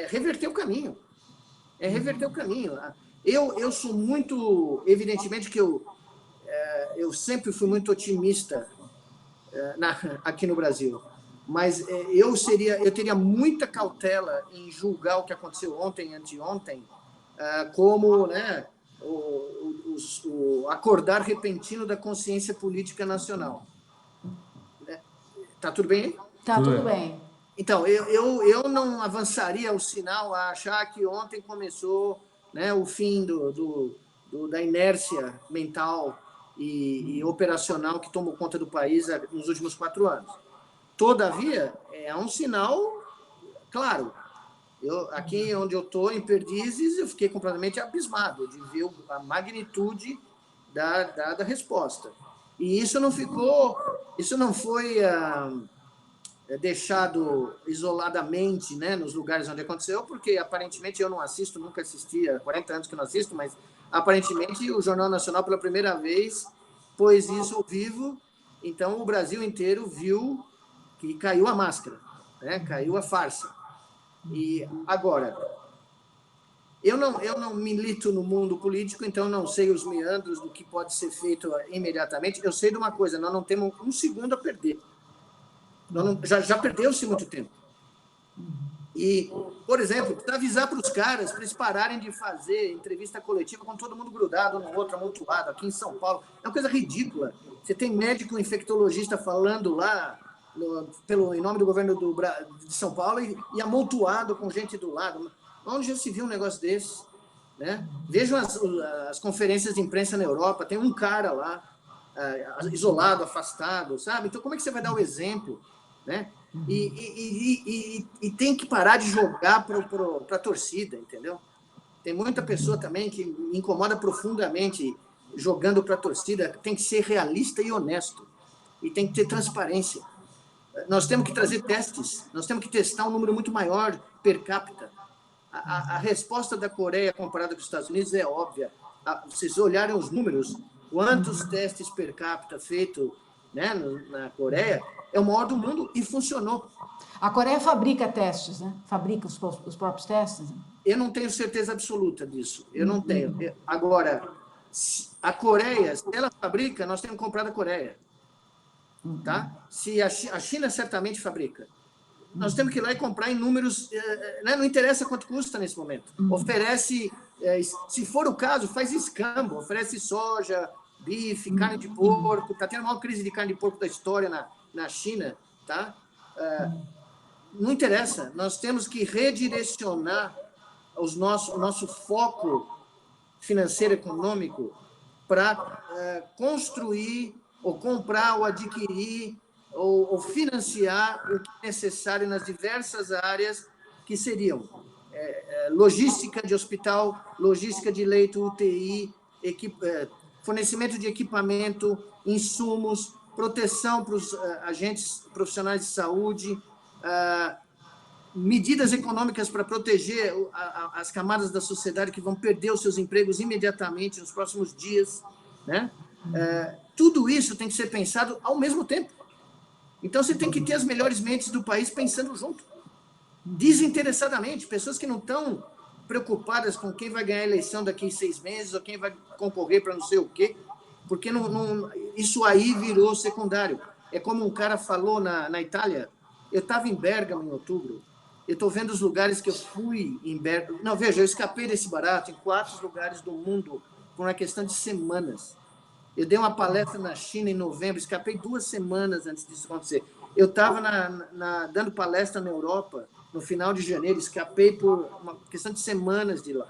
Reverter o caminho. É reverter o caminho. Eu sou muito... Evidentemente que eu sempre fui muito otimista aqui no Brasil, mas eu teria muita cautela em julgar o que aconteceu ontem e anteontem como, né, o acordar repentino da consciência política nacional. Tá tudo bem aí? Tá tudo bem. Então, eu não avançaria o sinal a achar que ontem começou, né, o fim da inércia mental e operacional que tomou conta do país nos últimos 4 anos. Todavia, é um sinal claro. Aqui onde eu estou, em Perdizes, eu fiquei completamente abismado de ver a magnitude da resposta. E isso não foi deixado isoladamente, né, nos lugares onde aconteceu, porque aparentemente eu não assisto, nunca assisti, há 40 anos que não assisto, mas aparentemente o Jornal Nacional pela primeira vez pôs isso ao vivo, então o Brasil inteiro viu que caiu a máscara, né, caiu a farsa. E agora, eu não milito no mundo político, então não sei os meandros do que pode ser feito imediatamente. Eu sei de uma coisa, nós não temos um segundo a perder. Já perdeu-se muito tempo. E, por exemplo, precisa avisar para os caras, para eles pararem de fazer entrevista coletiva com todo mundo grudado no outro, amontoado, aqui em São Paulo. É uma coisa ridícula. Você tem médico infectologista falando lá em nome do governo de São Paulo e amontoado com gente do lado. Onde já se viu um negócio desse? Né? Vejam as conferências de imprensa na Europa, tem um cara lá, isolado, afastado, sabe? Então, como é que você vai dar o exemplo? Né? E tem que parar de jogar para a torcida, entendeu? Tem muita pessoa também que me incomoda profundamente jogando para a torcida. Tem que ser realista e honesto. E tem que ter transparência. Nós temos que trazer testes, nós temos que testar um número muito maior per capita. A resposta da Coreia comparada com os Estados Unidos é óbvia. Vocês olharem os números, quantos testes per capita feitos, né, na Coreia, é o maior do mundo e funcionou. A Coreia fabrica testes, né? Fabrica os próprios testes. Né? Eu não tenho certeza absoluta disso. Eu não tenho. Agora, a Coreia, se ela fabrica, nós temos que comprar da Coreia. Tá? Se a China certamente fabrica. Nós temos que ir lá e comprar em números, né? Não interessa quanto custa nesse momento. Oferece, se for o caso, faz escambo, oferece soja, bife, carne de porco. Está tendo a maior crise de carne de porco da história na China. Tá? Não interessa, nós temos que redirecionar o nosso foco financeiro econômico para construir ou comprar ou adquirir ou financiar o que é necessário nas diversas áreas que seriam logística de hospital, logística de leito UTI, fornecimento de equipamento, insumos, proteção para os agentes profissionais de saúde, medidas econômicas para proteger as camadas da sociedade que vão perder os seus empregos imediatamente nos próximos dias, né? Tudo isso tem que ser pensado ao mesmo tempo. Então, você tem que ter as melhores mentes do país pensando junto, desinteressadamente, pessoas que não estão preocupadas com quem vai ganhar a eleição daqui a 6 meses ou quem vai concorrer para não sei o quê, porque isso aí virou secundário. É como um cara falou na Itália, eu estava em Bérgamo em outubro, eu estou vendo os lugares que eu fui em Bérgamo. Não, veja, eu escapei desse barato em 4 lugares do mundo por uma questão de semanas. Eu dei uma palestra na China em novembro, escapei 2 semanas antes disso acontecer. Eu estava dando palestra na Europa no final de janeiro, escapei por uma questão de semanas de lá.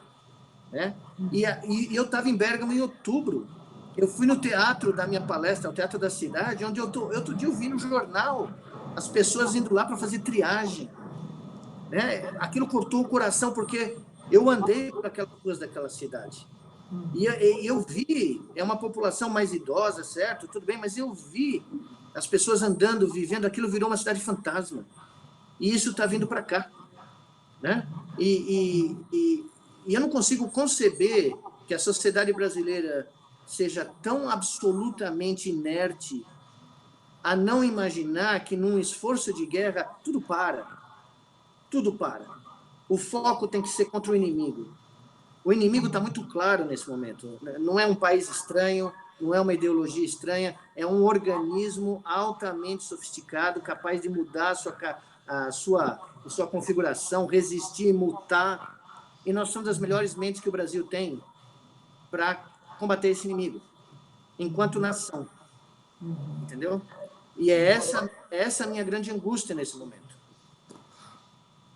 Né? E eu estava em Bérgamo em outubro. Eu fui no teatro da minha palestra, o Teatro da Cidade, onde outro dia eu vi no jornal as pessoas indo lá para fazer triagem. Né? Aquilo cortou o coração, porque eu andei por aquelas ruas daquela cidade. E eu vi, é uma população mais idosa, certo? Tudo bem, mas eu vi as pessoas andando, vivendo, aquilo virou uma cidade fantasma. E isso está vindo para cá. Né? E eu não consigo conceber que a sociedade brasileira seja tão absolutamente inerte a não imaginar que num esforço de guerra tudo para. Tudo para. O foco tem que ser contra o inimigo. O inimigo está muito claro nesse momento. Não é um país estranho, não é uma ideologia estranha, é um organismo altamente sofisticado, capaz de mudar a sua configuração, resistir, mutar. E nós somos as melhores mentes que o Brasil tem para combater esse inimigo, enquanto nação. Entendeu? E é essa a minha grande angústia nesse momento.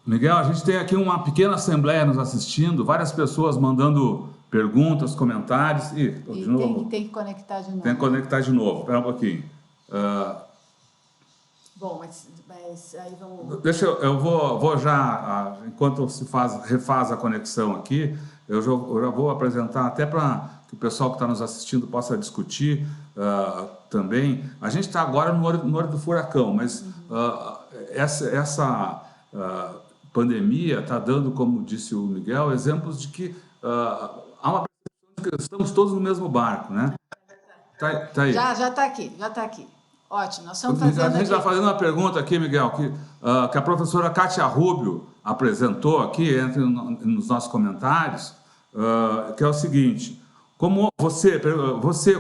Miguel, a gente tem aqui uma pequena assembleia nos assistindo, várias pessoas mandando perguntas, comentários. De novo. Tem que conectar de novo. Tem que conectar de novo. Espera um pouquinho. Bom, mas aí vamos... Eu vou já, enquanto se refaz a conexão aqui, eu já vou apresentar até para que o pessoal que está nos assistindo possa discutir também. A gente está agora no olho do furacão, mas essa pandemia está dando, como disse o Miguel, exemplos de que há uma percepção de que estamos todos no mesmo barco, né? Tá aí. Já está aqui. Ótimo, nós estamos fazendo. A gente está fazendo uma pergunta aqui, Miguel, que a professora Kátia Rubio apresentou aqui nos nossos comentários, que é o seguinte: como você,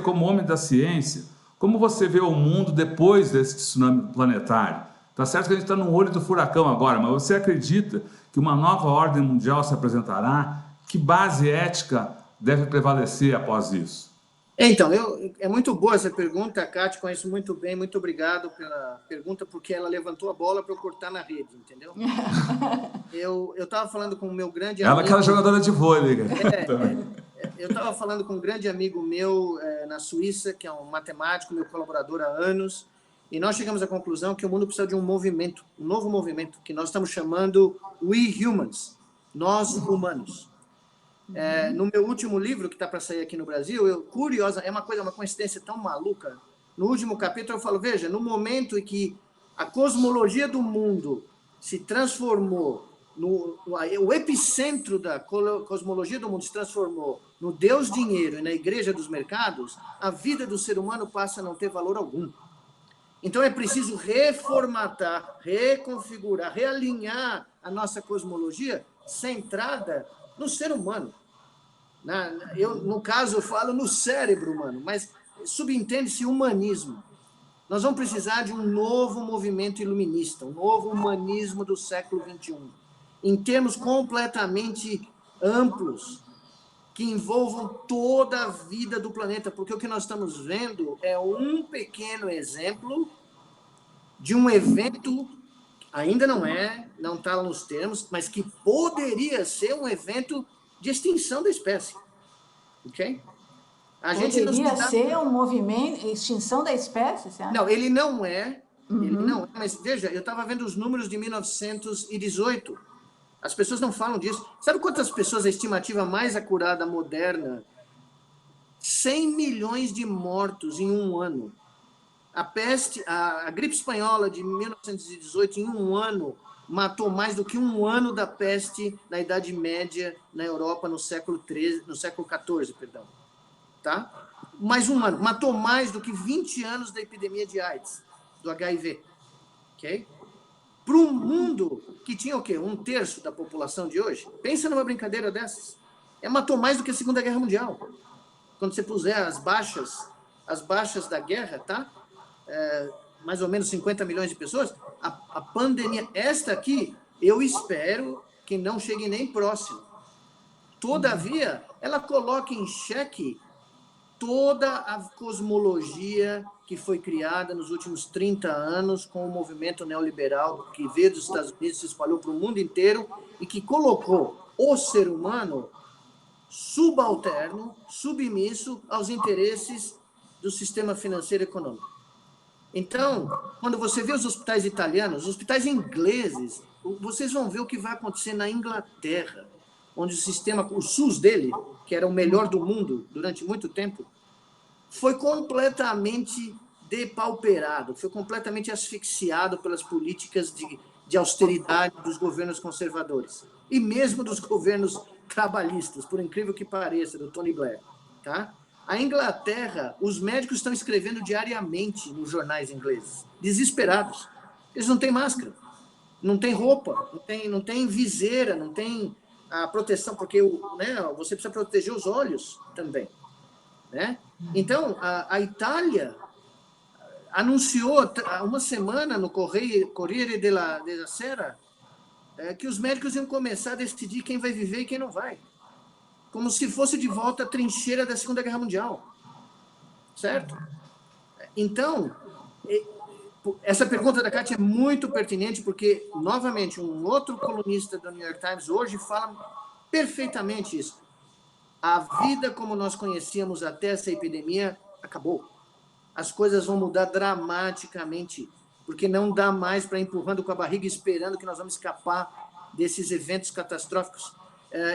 como homem da ciência, como você vê o mundo depois desse tsunami planetário? Tá certo que a gente está no olho do furacão agora, mas você acredita que uma nova ordem mundial se apresentará? Que base ética deve prevalecer após isso? Então, é muito boa essa pergunta, a Kátia conheço muito bem, muito obrigado pela pergunta, porque ela levantou a bola para eu cortar na rede, entendeu? Eu estava falando com o meu grande amigo... Ela é aquela jogadora de vôlei. Eu estava falando com um grande amigo meu na Suíça, que é um matemático, meu colaborador há anos, e nós chegamos à conclusão que o mundo precisa de um movimento, um novo movimento, que nós estamos chamando We Humans, nós humanos. No meu último livro, que está para sair aqui no Brasil, curiosa, uma coincidência tão maluca. No último capítulo eu falo, veja, no momento em que a cosmologia do mundo se transformou, o epicentro da cosmologia do mundo se transformou no Deus dinheiro e na igreja dos mercados, a vida do ser humano passa a não ter valor algum. Então é preciso reformatar, reconfigurar, realinhar a nossa cosmologia centrada no ser humano. No caso, eu falo no cérebro humano, mas subentende-se humanismo. Nós vamos precisar de um novo movimento iluminista, um novo humanismo do século XXI, em termos completamente amplos, que envolvam toda a vida do planeta, porque o que nós estamos vendo é um pequeno exemplo de um evento, ainda não está nos termos, mas que poderia ser um evento de extinção da espécie. Ok? Poderia ser um movimento de extinção da espécie? Você acha? Não, ele não é. Ele não é, mas veja, eu estava vendo os números de 1918. As pessoas não falam disso. Sabe quantas pessoas a estimativa mais acurada, moderna? 100 milhões de mortos em um ano. A peste, a gripe espanhola de 1918, em um ano, matou mais do que um ano da peste na Idade Média na Europa no século XIV, perdão. Tá? Mais um ano. Matou mais do que 20 anos da epidemia de AIDS, do HIV. Ok? Para um mundo que tinha o quê? 1/3 da população de hoje? Pensa numa brincadeira dessas. Matou mais do que a Segunda Guerra Mundial. Quando você puser as baixas da guerra, tá? Mais ou menos 50 milhões de pessoas, a pandemia, esta aqui, eu espero que não chegue nem próximo. Todavia, ela coloca em xeque toda a cosmologia que foi criada nos últimos 30 anos com o movimento neoliberal que veio dos Estados Unidos, se espalhou para o mundo inteiro e que colocou o ser humano subalterno, submisso aos interesses do sistema financeiro e econômico. Então, quando você vê os hospitais italianos, os hospitais ingleses, vocês vão ver o que vai acontecer na Inglaterra, onde o SUS dele, que era o melhor do mundo durante muito tempo, foi completamente depauperado, foi completamente asfixiado pelas políticas de austeridade dos governos conservadores, e mesmo dos governos trabalhistas, por incrível que pareça, do Tony Blair. Tá? A Inglaterra, os médicos estão escrevendo diariamente nos jornais ingleses, desesperados. Eles não têm máscara, não têm roupa, não tem viseira, não tem a proteção, porque você precisa proteger os olhos também. Né? Então, a Itália anunciou há uma semana no Corriere della Sera que os médicos iam começar a decidir quem vai viver e quem não vai. como se fosse de volta à trincheira da Segunda Guerra Mundial. Certo? Então, essa pergunta da Kátia é muito pertinente, porque, novamente, um outro colunista do New York Times hoje fala perfeitamente isso. A vida como nós conhecíamos até essa epidemia acabou. As coisas vão mudar dramaticamente, porque não dá mais para ir empurrando com a barriga esperando que nós vamos escapar desses eventos catastróficos.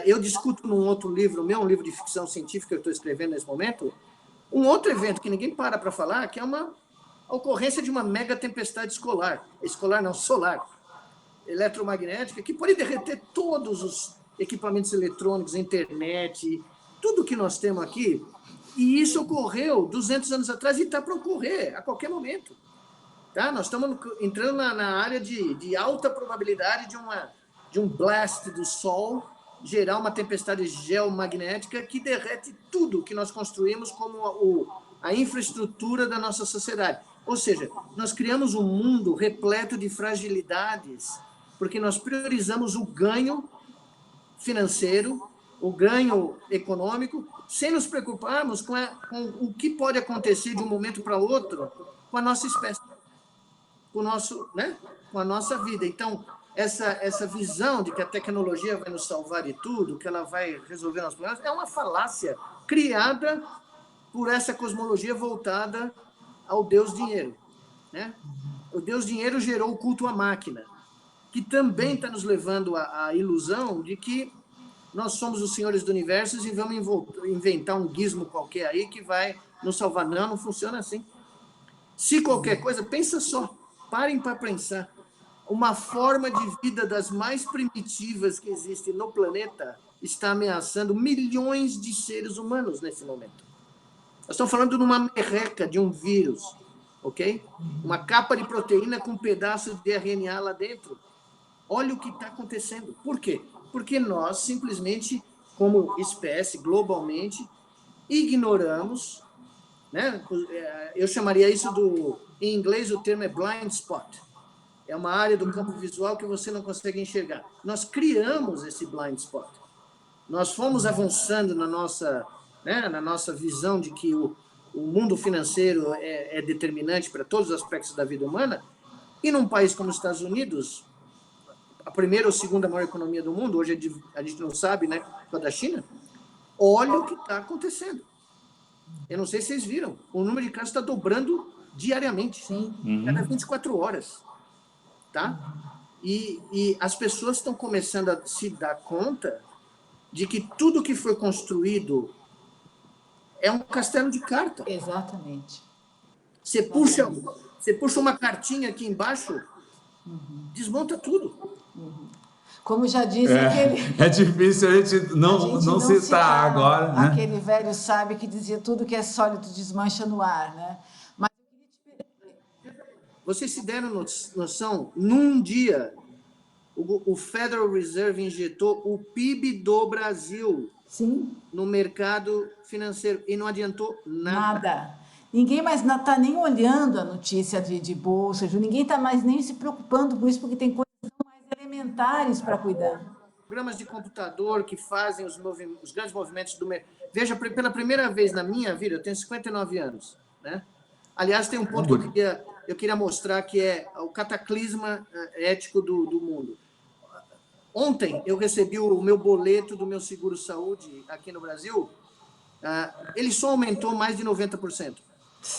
Eu discuto num outro livro meu, um livro de ficção científica que eu estou escrevendo nesse momento, um outro evento que ninguém para falar, que é a ocorrência de uma mega tempestade solar, eletromagnética, que pode derreter todos os equipamentos eletrônicos, internet, tudo que nós temos aqui. E isso ocorreu 200 anos atrás e está para ocorrer a qualquer momento. Tá? Nós estamos entrando na área de alta probabilidade de um blast do Sol gerar uma tempestade geomagnética que derrete tudo que nós construímos como a infraestrutura da nossa sociedade. Ou seja, nós criamos um mundo repleto de fragilidades, porque nós priorizamos o ganho financeiro, o ganho econômico, sem nos preocuparmos com o que pode acontecer de um momento para outro com a nossa espécie, com a nossa vida. Então, essa visão de que a tecnologia vai nos salvar de tudo, que ela vai resolver nossos problemas, é uma falácia criada por essa cosmologia voltada ao Deus Dinheiro. Né? O Deus Dinheiro gerou o culto à máquina, que também está nos levando à ilusão de que nós somos os senhores do universo e vamos inventar um gizmo qualquer aí que vai nos salvar. Não funciona assim. Se qualquer coisa, pensa só, parem para pensar. Uma forma de vida das mais primitivas que existe no planeta está ameaçando milhões de seres humanos nesse momento. Nós estamos falando de uma merreca, de um vírus, ok? Uma capa de proteína com um pedaço de RNA lá dentro. Olha o que está acontecendo. Por quê? Porque nós simplesmente, como espécie, globalmente, ignoramos, né? Eu chamaria isso em inglês o termo é blind spot. É uma área do campo visual que você não consegue enxergar. Nós criamos esse blind spot. Nós fomos avançando na nossa visão de que o mundo financeiro é determinante para todos os aspectos da vida humana, e num país como os Estados Unidos, a primeira ou segunda maior economia do mundo, hoje a gente não sabe, né, com a da China, olha o que está acontecendo. Eu não sei se vocês viram, o número de casos está dobrando diariamente, cada 24 horas. Tá? E as pessoas estão começando a se dar conta de que tudo que foi construído é um castelo de carta. Exatamente. Você puxa uma cartinha aqui embaixo, desmonta tudo. Como já disse É difícil a gente não citar agora, né? Aquele velho sábio que dizia tudo que é sólido desmancha no ar, né? Mas vocês se deram noção, num dia, o Federal Reserve injetou o PIB do Brasil no mercado financeiro e não adiantou nada. Ninguém mais está nem olhando a notícia de bolsa, ninguém está mais nem se preocupando com isso, porque tem coisas mais elementares para cuidar. Programas de computador que fazem os grandes movimentos do mercado. Veja, pela primeira vez na minha vida, eu tenho 59 anos, né? Aliás, tem um ponto que eu queria mostrar, que é o cataclisma ético do mundo. Ontem, eu recebi o meu boleto do meu seguro-saúde aqui no Brasil. Ele só aumentou mais de 90%,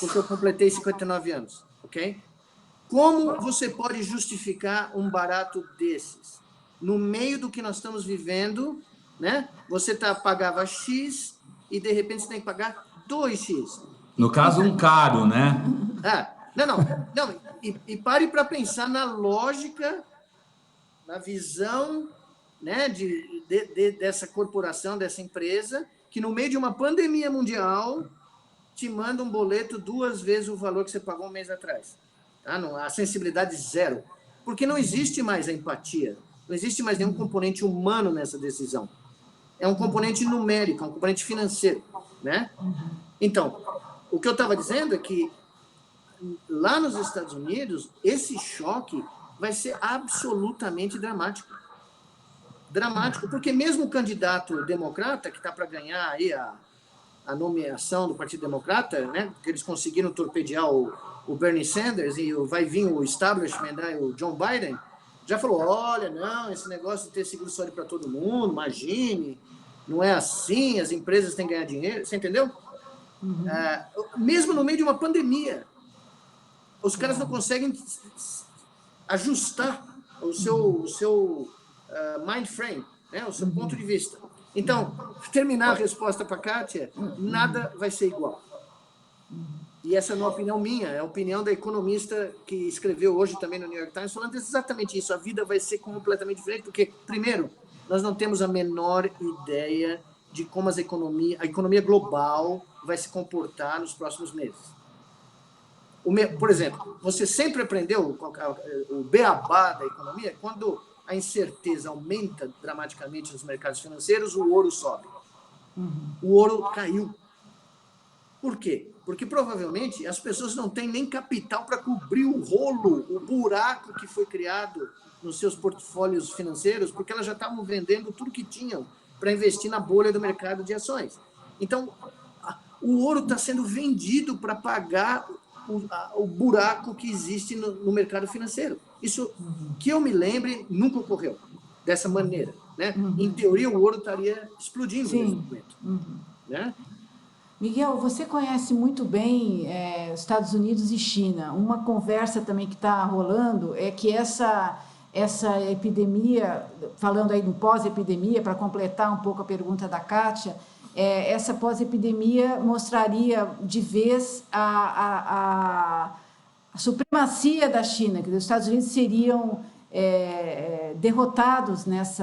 porque eu completei 59 anos, ok? Como você pode justificar um barato desses? No meio do que nós estamos vivendo, né? Você pagava X e, de repente, você tem que pagar 2X. No caso, um caro, né? Não. E pare para pensar na lógica, na visão, né, dessa corporação, dessa empresa, que no meio de uma pandemia mundial te manda um boleto 2 vezes o valor que você pagou um mês atrás. Tá? A sensibilidade zero. Porque não existe mais a empatia. Não existe mais nenhum componente humano nessa decisão. É um componente numérico, é um componente financeiro, né? Então, o que eu estava dizendo é que lá nos Estados Unidos, esse choque vai ser absolutamente dramático. dramático, porque mesmo o candidato democrata, que está para ganhar aí a nomeação do Partido Democrata, né, que eles conseguiram torpedear o Bernie Sanders e vai vir o establishment, né, o John Biden, já falou, olha, não, esse negócio de ter seguro-saúde para todo mundo, imagine, não é assim, as empresas têm que ganhar dinheiro, você entendeu? Mesmo no meio de uma pandemia, os caras não conseguem ajustar o seu mind frame, né, o seu ponto de vista. Então, terminar a resposta para a Kátia, nada vai ser igual. E essa não é a opinião minha, é a opinião da economista que escreveu hoje também no New York Times, falando exatamente isso. A vida vai ser completamente diferente, porque, primeiro, nós não temos a menor ideia de como a economia global vai se comportar nos próximos meses. Por exemplo, você sempre aprendeu o beabá da economia, quando a incerteza aumenta dramaticamente nos mercados financeiros, o ouro sobe. O ouro caiu. Por quê? Porque provavelmente as pessoas não têm nem capital para cobrir o rolo, o buraco que foi criado nos seus portfólios financeiros, porque elas já estavam vendendo tudo que tinham para investir na bolha do mercado de ações. Então, o ouro está sendo vendido para pagar o buraco que existe no mercado financeiro. Isso, que eu me lembre, nunca ocorreu dessa maneira, né? Em teoria, o ouro estaria explodindo nesse momento. Né? Miguel, você conhece muito bem Estados Unidos e China. Uma conversa também que está rolando é que essa epidemia, falando aí do pós-epidemia, para completar um pouco a pergunta da Kátia, essa pós-epidemia mostraria de vez a supremacia da China, que os Estados Unidos seriam derrotados nesse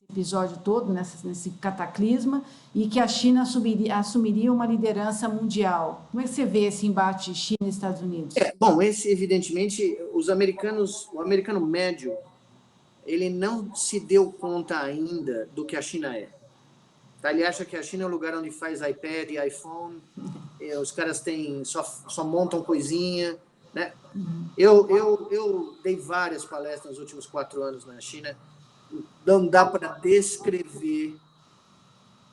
episódio todo, nesse cataclisma, e que a China assumiria uma liderança mundial. Como é que você vê esse embate China e Estados Unidos? Bom, evidentemente, o americano médio, ele não se deu conta ainda do que a China é. Ele acha que a China é um lugar onde faz iPad e iPhone, os caras só montam coisinha, né? Eu dei várias palestras nos últimos 4 anos na China, não dá para descrever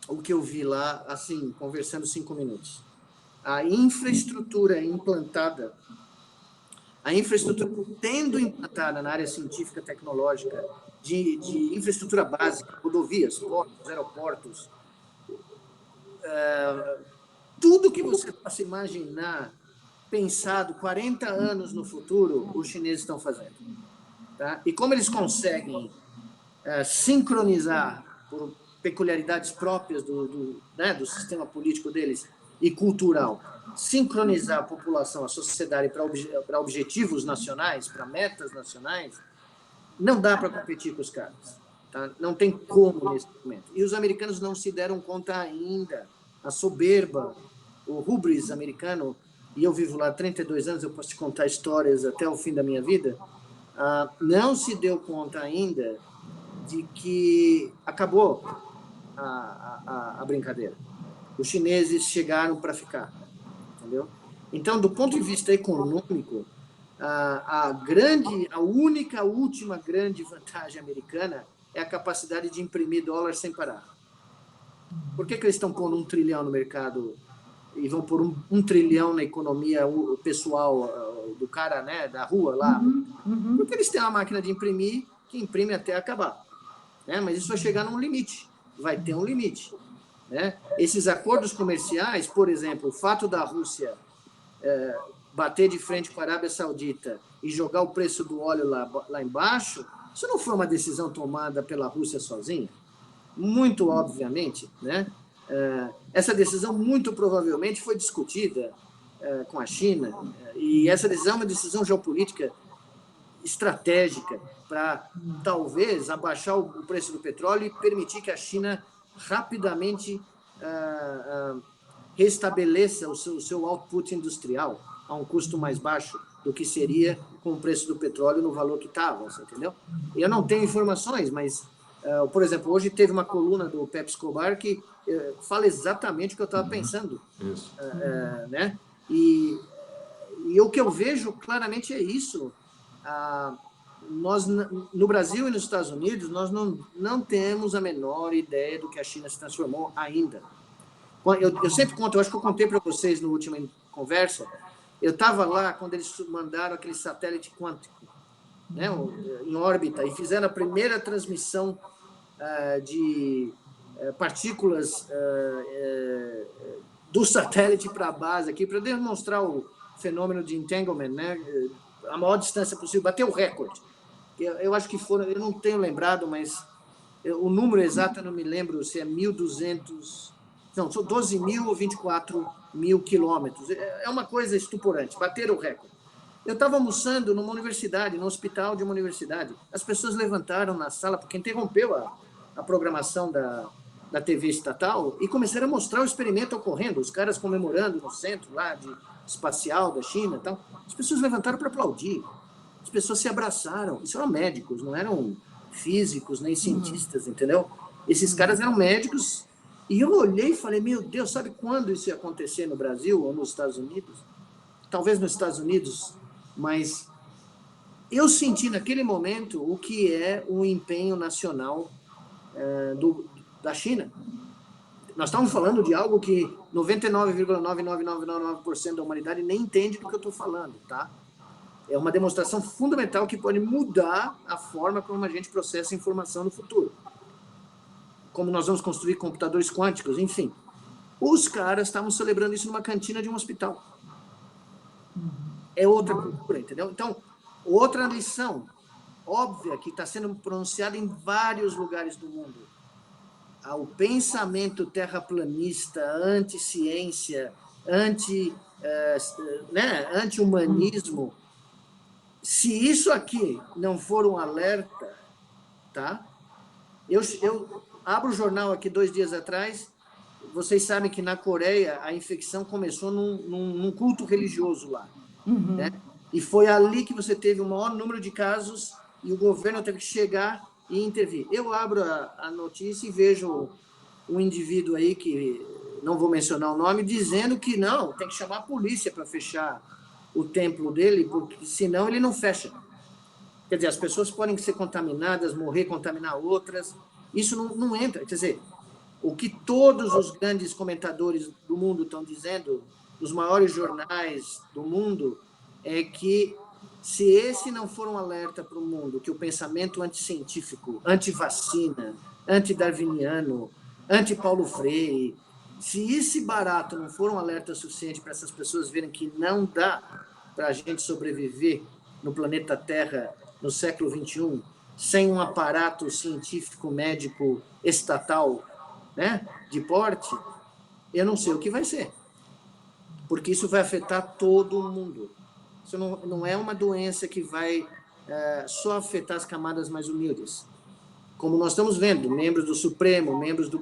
o que eu vi lá, assim, conversando 5 minutos. A infraestrutura implantada, tendo implantada na área científica, tecnológica, de infraestrutura básica, rodovias, portos, aeroportos, tudo que você possa imaginar, pensado 40 anos no futuro, os chineses estão fazendo. Tá? E como eles conseguem sincronizar, por peculiaridades próprias do sistema político deles e cultural, sincronizar a população, a sociedade para objetivos nacionais, para metas nacionais, não dá para competir com os caras. Tá? Não tem como nesse momento. E os americanos não se deram conta ainda. A soberba, o hubris americano, e eu vivo lá há 32 anos, eu posso te contar histórias até o fim da minha vida, não se deu conta ainda de que acabou a brincadeira. Os chineses chegaram para ficar, entendeu? Então, do ponto de vista econômico, a última grande vantagem americana é a capacidade de imprimir dólar sem parar. Por que eles estão pondo 1 trilhão no mercado e vão pôr 1 trilhão na economia pessoal do cara, né, da rua lá? Porque eles têm uma máquina de imprimir que imprime até acabar. Né? Mas isso vai chegar num limite. Vai ter um limite. Né? Esses acordos comerciais, por exemplo, o fato da Rússia bater de frente com a Arábia Saudita e jogar o preço do óleo lá embaixo, isso não foi uma decisão tomada pela Rússia sozinha. Muito obviamente, né? Essa decisão muito provavelmente foi discutida com a China, e essa decisão é uma decisão geopolítica estratégica para talvez abaixar o preço do petróleo e permitir que a China rapidamente restabeleça o seu output industrial a um custo mais baixo do que seria com o preço do petróleo no valor que estava, você entendeu? Eu não tenho informações, mas, por exemplo, hoje teve uma coluna do Pepe Escobar que fala exatamente o que eu estava pensando. Isso. Né? E o que eu vejo claramente é isso. nós, no Brasil e nos Estados Unidos, nós não temos a menor ideia do que a China se transformou ainda. Eu sempre conto, eu acho que eu contei para vocês na última conversa, eu estava lá quando eles mandaram aquele satélite quântico, né, em órbita, e fizeram a primeira transmissão de partículas do satélite para a base aqui, para demonstrar o fenômeno de entanglement, né, a maior distância possível, bater o recorde. Eu acho que foram, eu não tenho lembrado, mas o número exato eu não me lembro se é 1.200, não, são 12.000 ou 24.000 quilômetros. É uma coisa estuporante, bater o recorde. Eu estava almoçando numa universidade, no hospital de uma universidade. As pessoas levantaram na sala, porque interrompeu a programação da TV estatal, e começaram a mostrar o experimento ocorrendo, os caras comemorando no centro lá de espacial da China e tal. As pessoas levantaram para aplaudir. As pessoas se abraçaram. Isso eram médicos, não eram físicos nem cientistas, entendeu? Esses caras eram médicos. E eu olhei e falei, meu Deus, sabe quando isso ia acontecer no Brasil ou nos Estados Unidos? Talvez nos Estados Unidos, mas eu senti naquele momento o que é o empenho nacional da China. Nós estamos falando de algo que 99,99999% da humanidade nem entende do que eu estou falando, tá? É uma demonstração fundamental que pode mudar a forma como a gente processa informação no futuro. Como nós vamos construir computadores quânticos, enfim. Os caras estavam celebrando isso numa cantina de um hospital. É outra cultura, entendeu? Então, outra lição óbvia que está sendo pronunciada em vários lugares do mundo. O pensamento terraplanista, anti-ciência, anti-humanismo, se isso aqui não for um alerta, tá? Eu abro o jornal aqui 2 dias atrás, vocês sabem que na Coreia a infecção começou num culto religioso lá, né? E foi ali que você teve o maior número de casos e o governo teve que chegar e intervir. Eu abro a notícia e vejo um indivíduo aí, que não vou mencionar o nome, dizendo que não, tem que chamar a polícia para fechar o templo dele, porque senão ele não fecha. Quer dizer, as pessoas podem ser contaminadas, morrer, contaminar outras, isso não entra. Quer dizer, o que todos os grandes comentadores do mundo estão dizendo, os maiores jornais do mundo, é que se esse não for um alerta para o mundo, que o pensamento anticientífico, anti-vacina, anti-darwiniano, anti-Paulo Freire, se esse barato não for um alerta suficiente para essas pessoas verem que não dá para a gente sobreviver no planeta Terra no século XXI, sem um aparato científico, médico, estatal, né, de porte, eu não sei o que vai ser. Porque isso vai afetar todo mundo. Isso não é uma doença que vai só afetar as camadas mais humildes. Como nós estamos vendo, membros do Supremo, membros do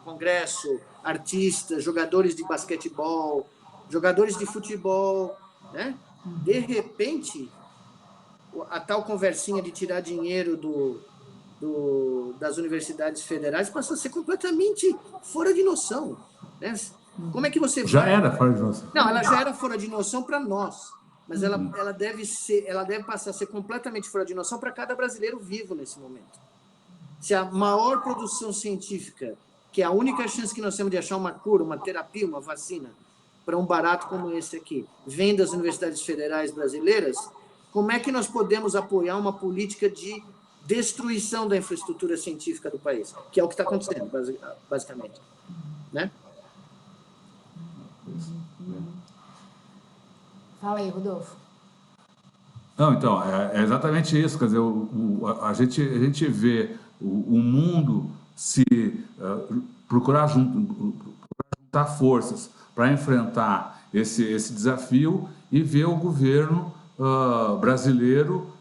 Congresso, artistas, jogadores de basquetebol, jogadores de futebol, né? De repente, a tal conversinha de tirar dinheiro das universidades federais passou a ser completamente fora de noção, né? Como é que você já era fora de noção? Não, ela já era fora de noção para nós, mas ela deve passar a ser completamente fora de noção para cada brasileiro vivo nesse momento. Se a maior produção científica, que é a única chance que nós temos de achar uma cura, uma terapia, uma vacina, para um barato como esse aqui, vem das universidades federais brasileiras, como é que nós podemos apoiar uma política de destruição da infraestrutura científica do país? Que é o que está acontecendo, basicamente, né? Fala aí, Rodolfo. Não, então, é exatamente isso. Quer dizer, a gente vê o mundo se procurar juntar forças para enfrentar esse desafio e ver o governo brasileiro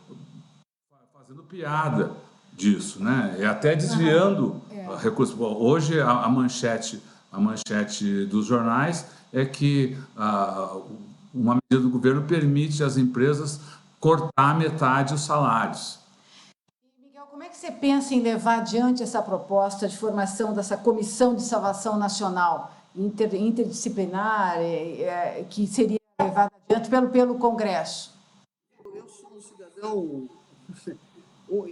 fazendo piada disso, né? E até desviando recursos. Hoje a manchete dos jornais é que uma medida do governo permite às empresas cortar metade os salários. Miguel, como é que você pensa em levar adiante essa proposta de formação dessa Comissão de Salvação Nacional interdisciplinar, que seria levada adiante pelo Congresso? Eu sou um cidadão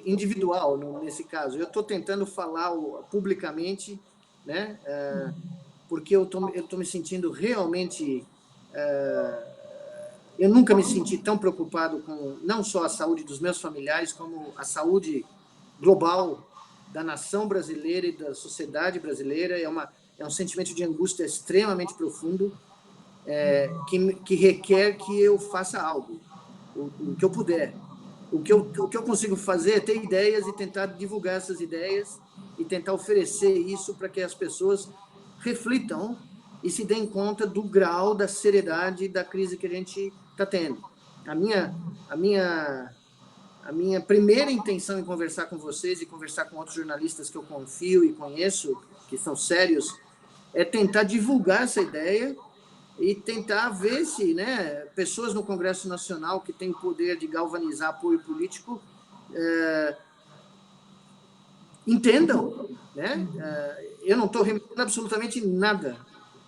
individual nesse caso. Eu estou tentando falar publicamente, né? Porque eu tô me sentindo realmente... eu nunca me senti tão preocupado com não só a saúde dos meus familiares, como a saúde global da nação brasileira e da sociedade brasileira. É um sentimento de angústia extremamente profundo, que requer que eu faça algo, o que eu puder. O que eu consigo fazer é ter ideias e tentar divulgar essas ideias e tentar oferecer isso para que as pessoas reflitam e se deem conta do grau da seriedade da crise que a gente está tendo. A minha primeira intenção em conversar com vocês e conversar com outros jornalistas que eu confio e conheço, que são sérios, é tentar divulgar essa ideia e tentar ver se, né, pessoas no Congresso Nacional que têm poder de galvanizar apoio político entendam, né? Eu não estou remetendo absolutamente nada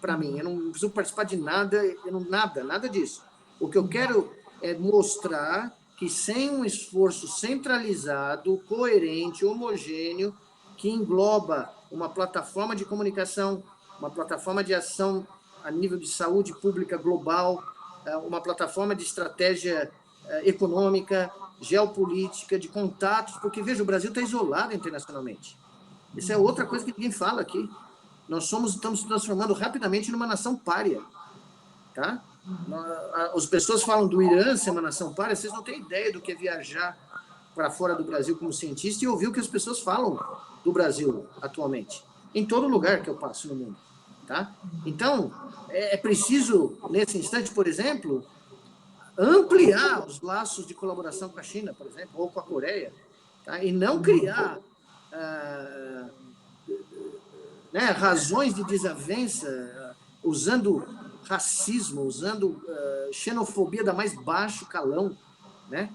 para mim, eu não preciso participar de nada, nada disso. O que eu quero é mostrar que sem um esforço centralizado, coerente, homogêneo, que engloba uma plataforma de comunicação, uma plataforma de ação a nível de saúde pública global, uma plataforma de estratégia econômica, geopolítica, de contatos, porque, veja, o Brasil está isolado internacionalmente. Isso é outra coisa que ninguém fala aqui. Nós estamos nos transformando rapidamente numa nação pária. Tá? As pessoas falam do Irã ser uma nação pária, vocês não têm ideia do que é viajar para fora do Brasil como cientista e ouvir o que as pessoas falam do Brasil atualmente, em todo lugar que eu passo no mundo. Tá? Então, é preciso, nesse instante, por exemplo, ampliar os laços de colaboração com a China, por exemplo, ou com a Coreia, tá? E não criar razões de desavença, usando racismo, usando xenofobia da mais baixo calão. Né?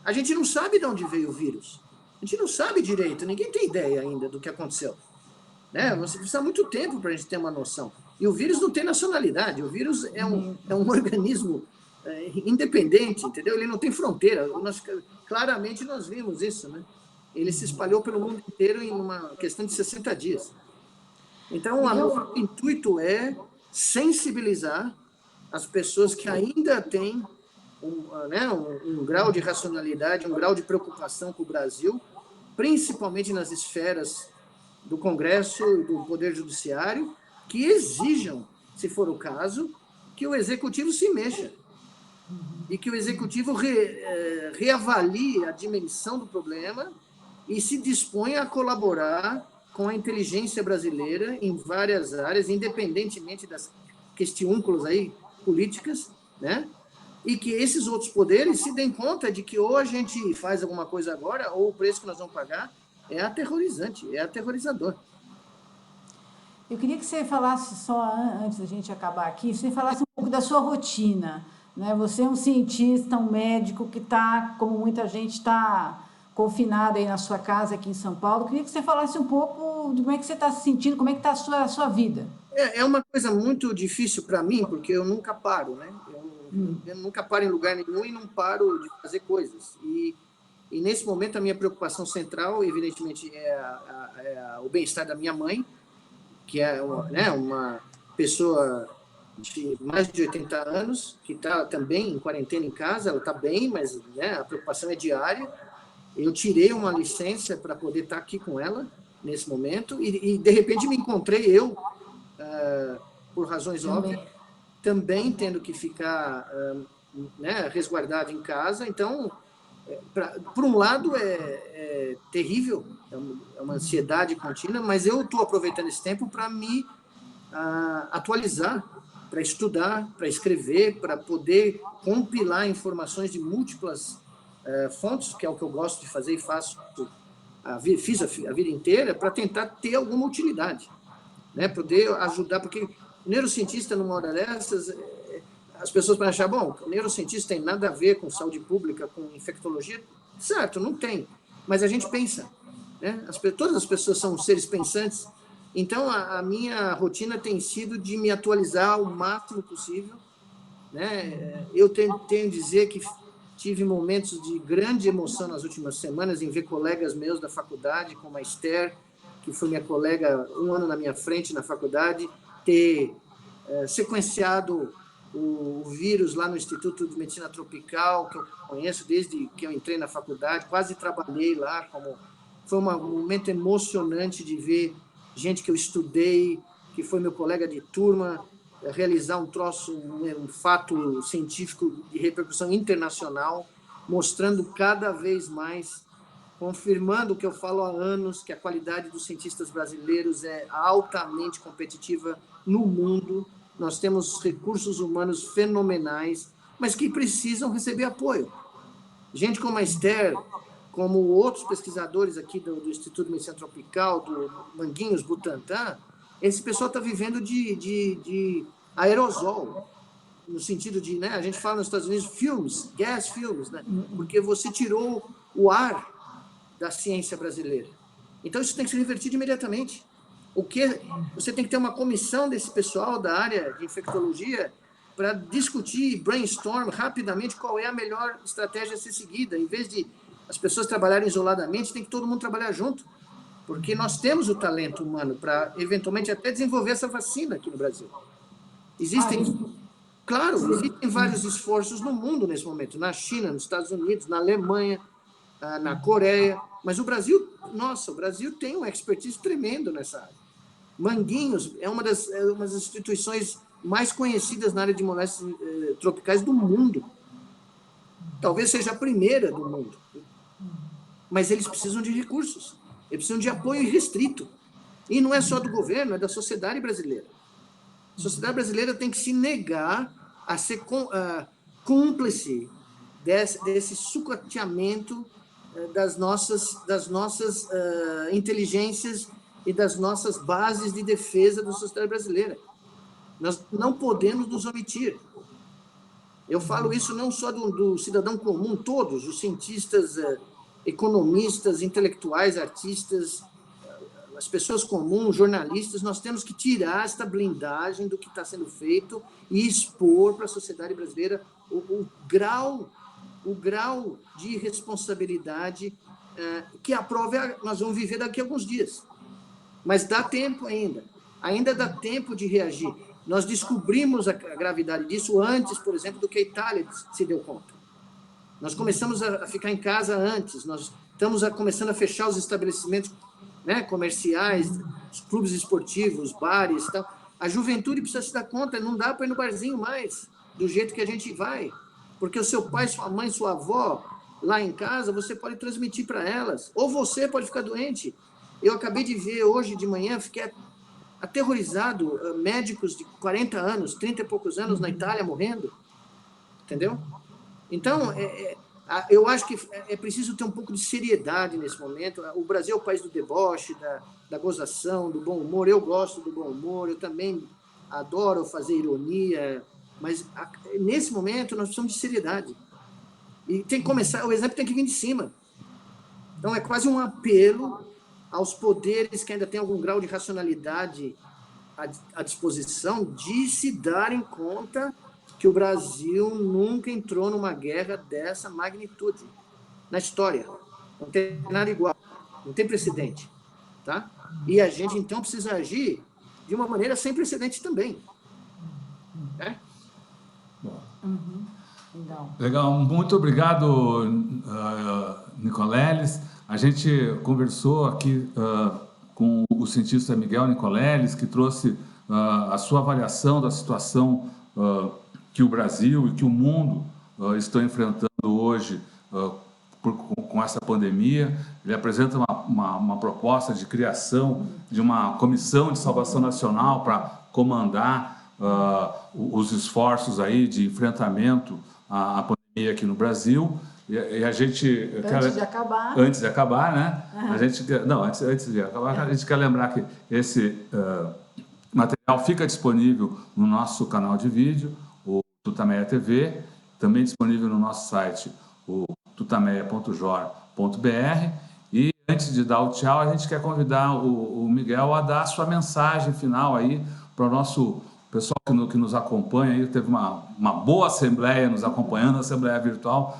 A gente não sabe de onde veio o vírus. A gente não sabe direito, ninguém tem ideia ainda do que aconteceu. Né? Você precisa muito tempo para a gente ter uma noção. E o vírus não tem nacionalidade, o vírus é um organismo independente, entendeu? Ele não tem fronteira. Claramente nós vimos isso, né? Ele se espalhou pelo mundo inteiro em uma questão de 60 dias. Então, o intuito é sensibilizar as pessoas que ainda têm um grau de racionalidade, um grau de preocupação com o Brasil, principalmente nas esferas do Congresso e do Poder Judiciário, que exijam, se for o caso, que o Executivo se mexa e que o Executivo reavalie a dimensão do problema e se disponha a colaborar com a inteligência brasileira em várias áreas, independentemente das questiúnculos aí políticas, né? E que esses outros poderes se deem conta de que ou a gente faz alguma coisa agora, ou o preço que nós vamos pagar é aterrorizante, é aterrorizador. Eu queria que você falasse só, antes da gente acabar aqui, você falasse um pouco da sua rotina. Né? Você é um cientista, um médico que está, como muita gente, está confinado aí na sua casa aqui em São Paulo. Eu queria que você falasse um pouco de como é que você está se sentindo, como é que está a sua vida. É uma coisa muito difícil para mim, porque eu nunca paro, né? Eu nunca paro em lugar nenhum e não paro de fazer coisas. E nesse momento, a minha preocupação central, evidentemente, é o bem-estar da minha mãe, que é uma pessoa de mais de 80 anos, que está também em quarentena em casa. Ela está bem, mas a preocupação é diária. Eu tirei uma licença para poder estar aqui com ela nesse momento e de repente, me encontrei por razões óbvias, também tendo que ficar resguardado em casa. Então, por um lado, é terrível, é uma ansiedade contínua, mas eu estou aproveitando esse tempo para me atualizar, para estudar, para escrever, para poder compilar informações de múltiplas fontes, que é o que eu gosto de fazer e faço, fiz a vida inteira, para tentar ter alguma utilidade, né? Poder ajudar, porque o neurocientista, numa hora dessas, as pessoas podem achar, bom, o neurocientista tem nada a ver com saúde pública, com infectologia. Certo, não tem, mas a gente pensa, né? Todas as pessoas são seres pensantes. Então, a minha rotina tem sido de me atualizar o máximo possível, né? Eu tenho a dizer que tive momentos de grande emoção nas últimas semanas em ver colegas meus da faculdade, como a Esther, que foi minha colega 1 ano na minha frente na faculdade, ter sequenciado o vírus lá no Instituto de Medicina Tropical, que eu conheço desde que eu entrei na faculdade, quase trabalhei lá. Foi um momento emocionante de ver gente que eu estudei, que foi meu colega de turma, realizar um fato científico de repercussão internacional, mostrando cada vez mais, confirmando o que eu falo há anos, que a qualidade dos cientistas brasileiros é altamente competitiva no mundo. Nós temos recursos humanos fenomenais, mas que precisam receber apoio. Gente como a Esther, como outros pesquisadores aqui do Instituto de Medicina Tropical, do Manguinhos, Butantan, esse pessoal está vivendo de aerosol, no sentido de, né, a gente fala nos Estados Unidos, fumes, gas fumes, né, porque você tirou o ar da ciência brasileira. Então, isso tem que ser revertido imediatamente. Você tem que ter uma comissão desse pessoal da área de infectologia para discutir, brainstorm rapidamente qual é a melhor estratégia a ser seguida. Em vez de as pessoas trabalharem isoladamente, tem que todo mundo trabalhar junto, porque nós temos o talento humano para, eventualmente, até desenvolver essa vacina aqui no Brasil. Existem vários esforços no mundo nesse momento, na China, nos Estados Unidos, na Alemanha, na Coreia, mas o Brasil tem uma expertise tremendo nessa área. Manguinhos é uma das instituições mais conhecidas na área de moléstias tropicais do mundo. Talvez seja a primeira do mundo. Mas eles precisam de recursos, eles precisam de apoio irrestrito. E não é só do governo, é da sociedade brasileira. A sociedade brasileira tem que se negar a ser cúmplice desse sucateamento das nossas inteligências e das nossas bases de defesa da sociedade brasileira. Nós não podemos nos omitir. Eu falo isso não só do cidadão comum, todos, os cientistas, economistas, intelectuais, artistas, as pessoas comuns, jornalistas, nós temos que tirar esta blindagem do que está sendo feito e expor para a sociedade brasileira o grau de responsabilidade que a prova nós vamos viver daqui a alguns dias. Mas dá tempo ainda dá tempo de reagir. Nós descobrimos a gravidade disso antes, por exemplo, do que a Itália se deu conta. Nós começamos a ficar em casa antes, nós estamos começando a fechar os estabelecimentos, né, comerciais, os clubes esportivos, bares e tal. A juventude precisa se dar conta, não dá para ir no barzinho mais, do jeito que a gente vai, porque o seu pai, sua mãe, sua avó, lá em casa, você pode transmitir para elas, ou você pode ficar doente. Eu acabei de ver hoje de manhã, fiquei aterrorizado, médicos de 40 anos, 30 e poucos anos na Itália morrendo, entendeu? Então, eu acho que é preciso ter um pouco de seriedade nesse momento. O Brasil é o país do deboche, da gozação, do bom humor. Eu gosto do bom humor, eu também adoro fazer ironia, mas nesse momento nós precisamos de seriedade. E tem que começar, o exemplo tem que vir de cima. Então, é quase um apelo aos poderes que ainda têm algum grau de racionalidade à disposição de se darem conta que o Brasil nunca entrou numa guerra dessa magnitude na história. Não tem nada igual, não tem precedente. Tá? E a gente, então, precisa agir de uma maneira sem precedente também. Né? Legal, muito obrigado, Nicoleles. A gente conversou aqui com o cientista Miguel Nicoleles, que trouxe a sua avaliação da situação que o Brasil e que o mundo estão enfrentando hoje com essa pandemia. Ele apresenta uma proposta de criação de uma comissão de salvação nacional para comandar os esforços aí de enfrentamento à pandemia aqui no Brasil. E a gente antes de acabar, né? Antes de acabar, a gente quer lembrar que esse material fica disponível no nosso canal de vídeo, o Tutameia TV, também disponível no nosso site, o tutameia.jor.br. E antes de dar o tchau, a gente quer convidar o Miguel a dar a sua mensagem final aí para o nosso pessoal que nos acompanha. Aí teve uma boa assembleia nos acompanhando, a assembleia virtual.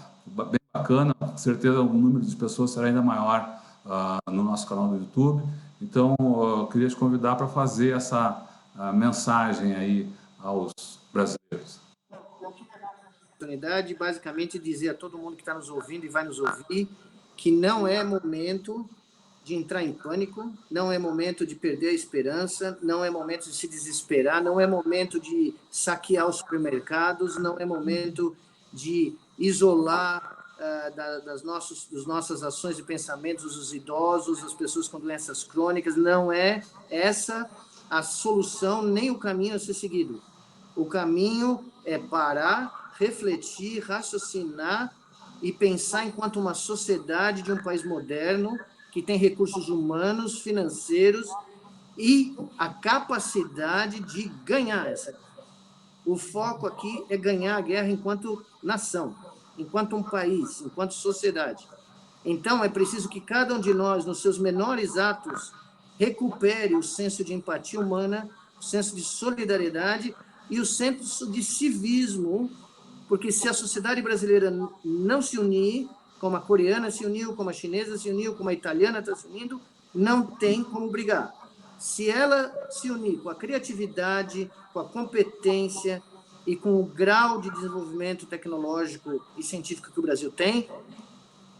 bacana, com certeza o número de pessoas será ainda maior no nosso canal do YouTube. Então, eu queria te convidar para fazer essa mensagem aí aos brasileiros. Oportunidade, basicamente dizer a todo mundo que está nos ouvindo e vai nos ouvir que não é momento de entrar em pânico, não é momento de perder a esperança, não é momento de se desesperar, não é momento de saquear os supermercados, não é momento de isolar dos nossas ações e pensamentos os idosos, as pessoas com doenças crônicas. Não é essa a solução nem o caminho a ser seguido. O caminho é parar, refletir, raciocinar e pensar enquanto uma sociedade de um país moderno que tem recursos humanos, financeiros e a capacidade de ganhar essa guerra. O foco aqui é ganhar a guerra enquanto nação, enquanto um país, enquanto sociedade. Então, é preciso que cada um de nós, nos seus menores atos, recupere o senso de empatia humana, o senso de solidariedade e o senso de civismo, porque se a sociedade brasileira não se unir, como a coreana se uniu, como a chinesa se uniu, como a italiana está se unindo, não tem como brigar. Se ela se unir com a criatividade, com a competência e com o grau de desenvolvimento tecnológico e científico que o Brasil tem,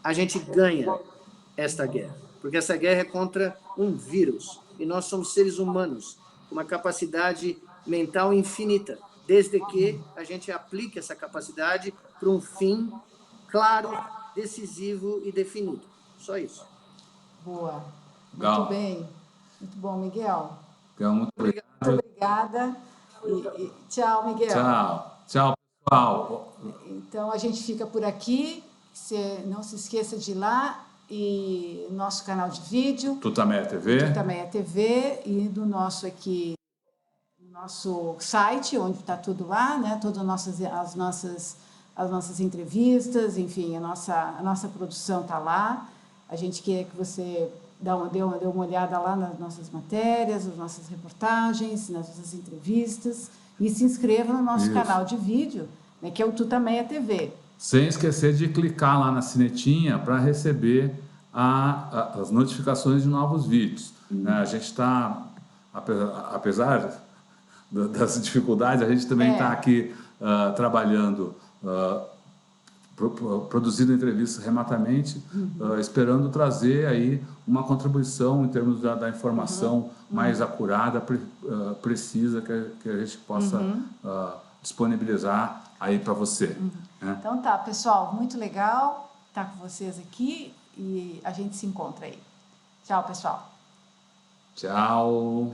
a gente ganha esta guerra. Porque essa guerra é contra um vírus. E nós somos seres humanos, com uma capacidade mental infinita, desde que a gente aplique essa capacidade para um fim claro, decisivo e definido. Só isso. Boa. Legal. Muito bem. Muito bom, Miguel. Então, muito obrigado. Muito obrigada. Tchau, Miguel. Tchau. Tchau, pessoal. Então, a gente fica por aqui. Você não se esqueça de ir lá e nosso canal de vídeo. Tutameia TV. Tutameia TV e do nosso aqui, no nosso site, onde está tudo lá, né? Todas as nossas entrevistas, enfim, a nossa produção está lá. A gente quer que você dê uma olhada lá nas nossas matérias, nas nossas reportagens, nas nossas entrevistas e se inscreva no nosso canal de vídeo, né, que é o Tutameia TV. Sem esquecer de clicar lá na sinetinha para receber as notificações de novos vídeos. A gente está, apesar das dificuldades, a gente também está aqui trabalhando, produzindo entrevistas remotamente, esperando trazer aí uma contribuição em termos da informação mais acurada, precisa, que a gente possa disponibilizar aí para você. Né? Então tá, pessoal, muito legal estar com vocês aqui e a gente se encontra aí. Tchau, pessoal. Tchau.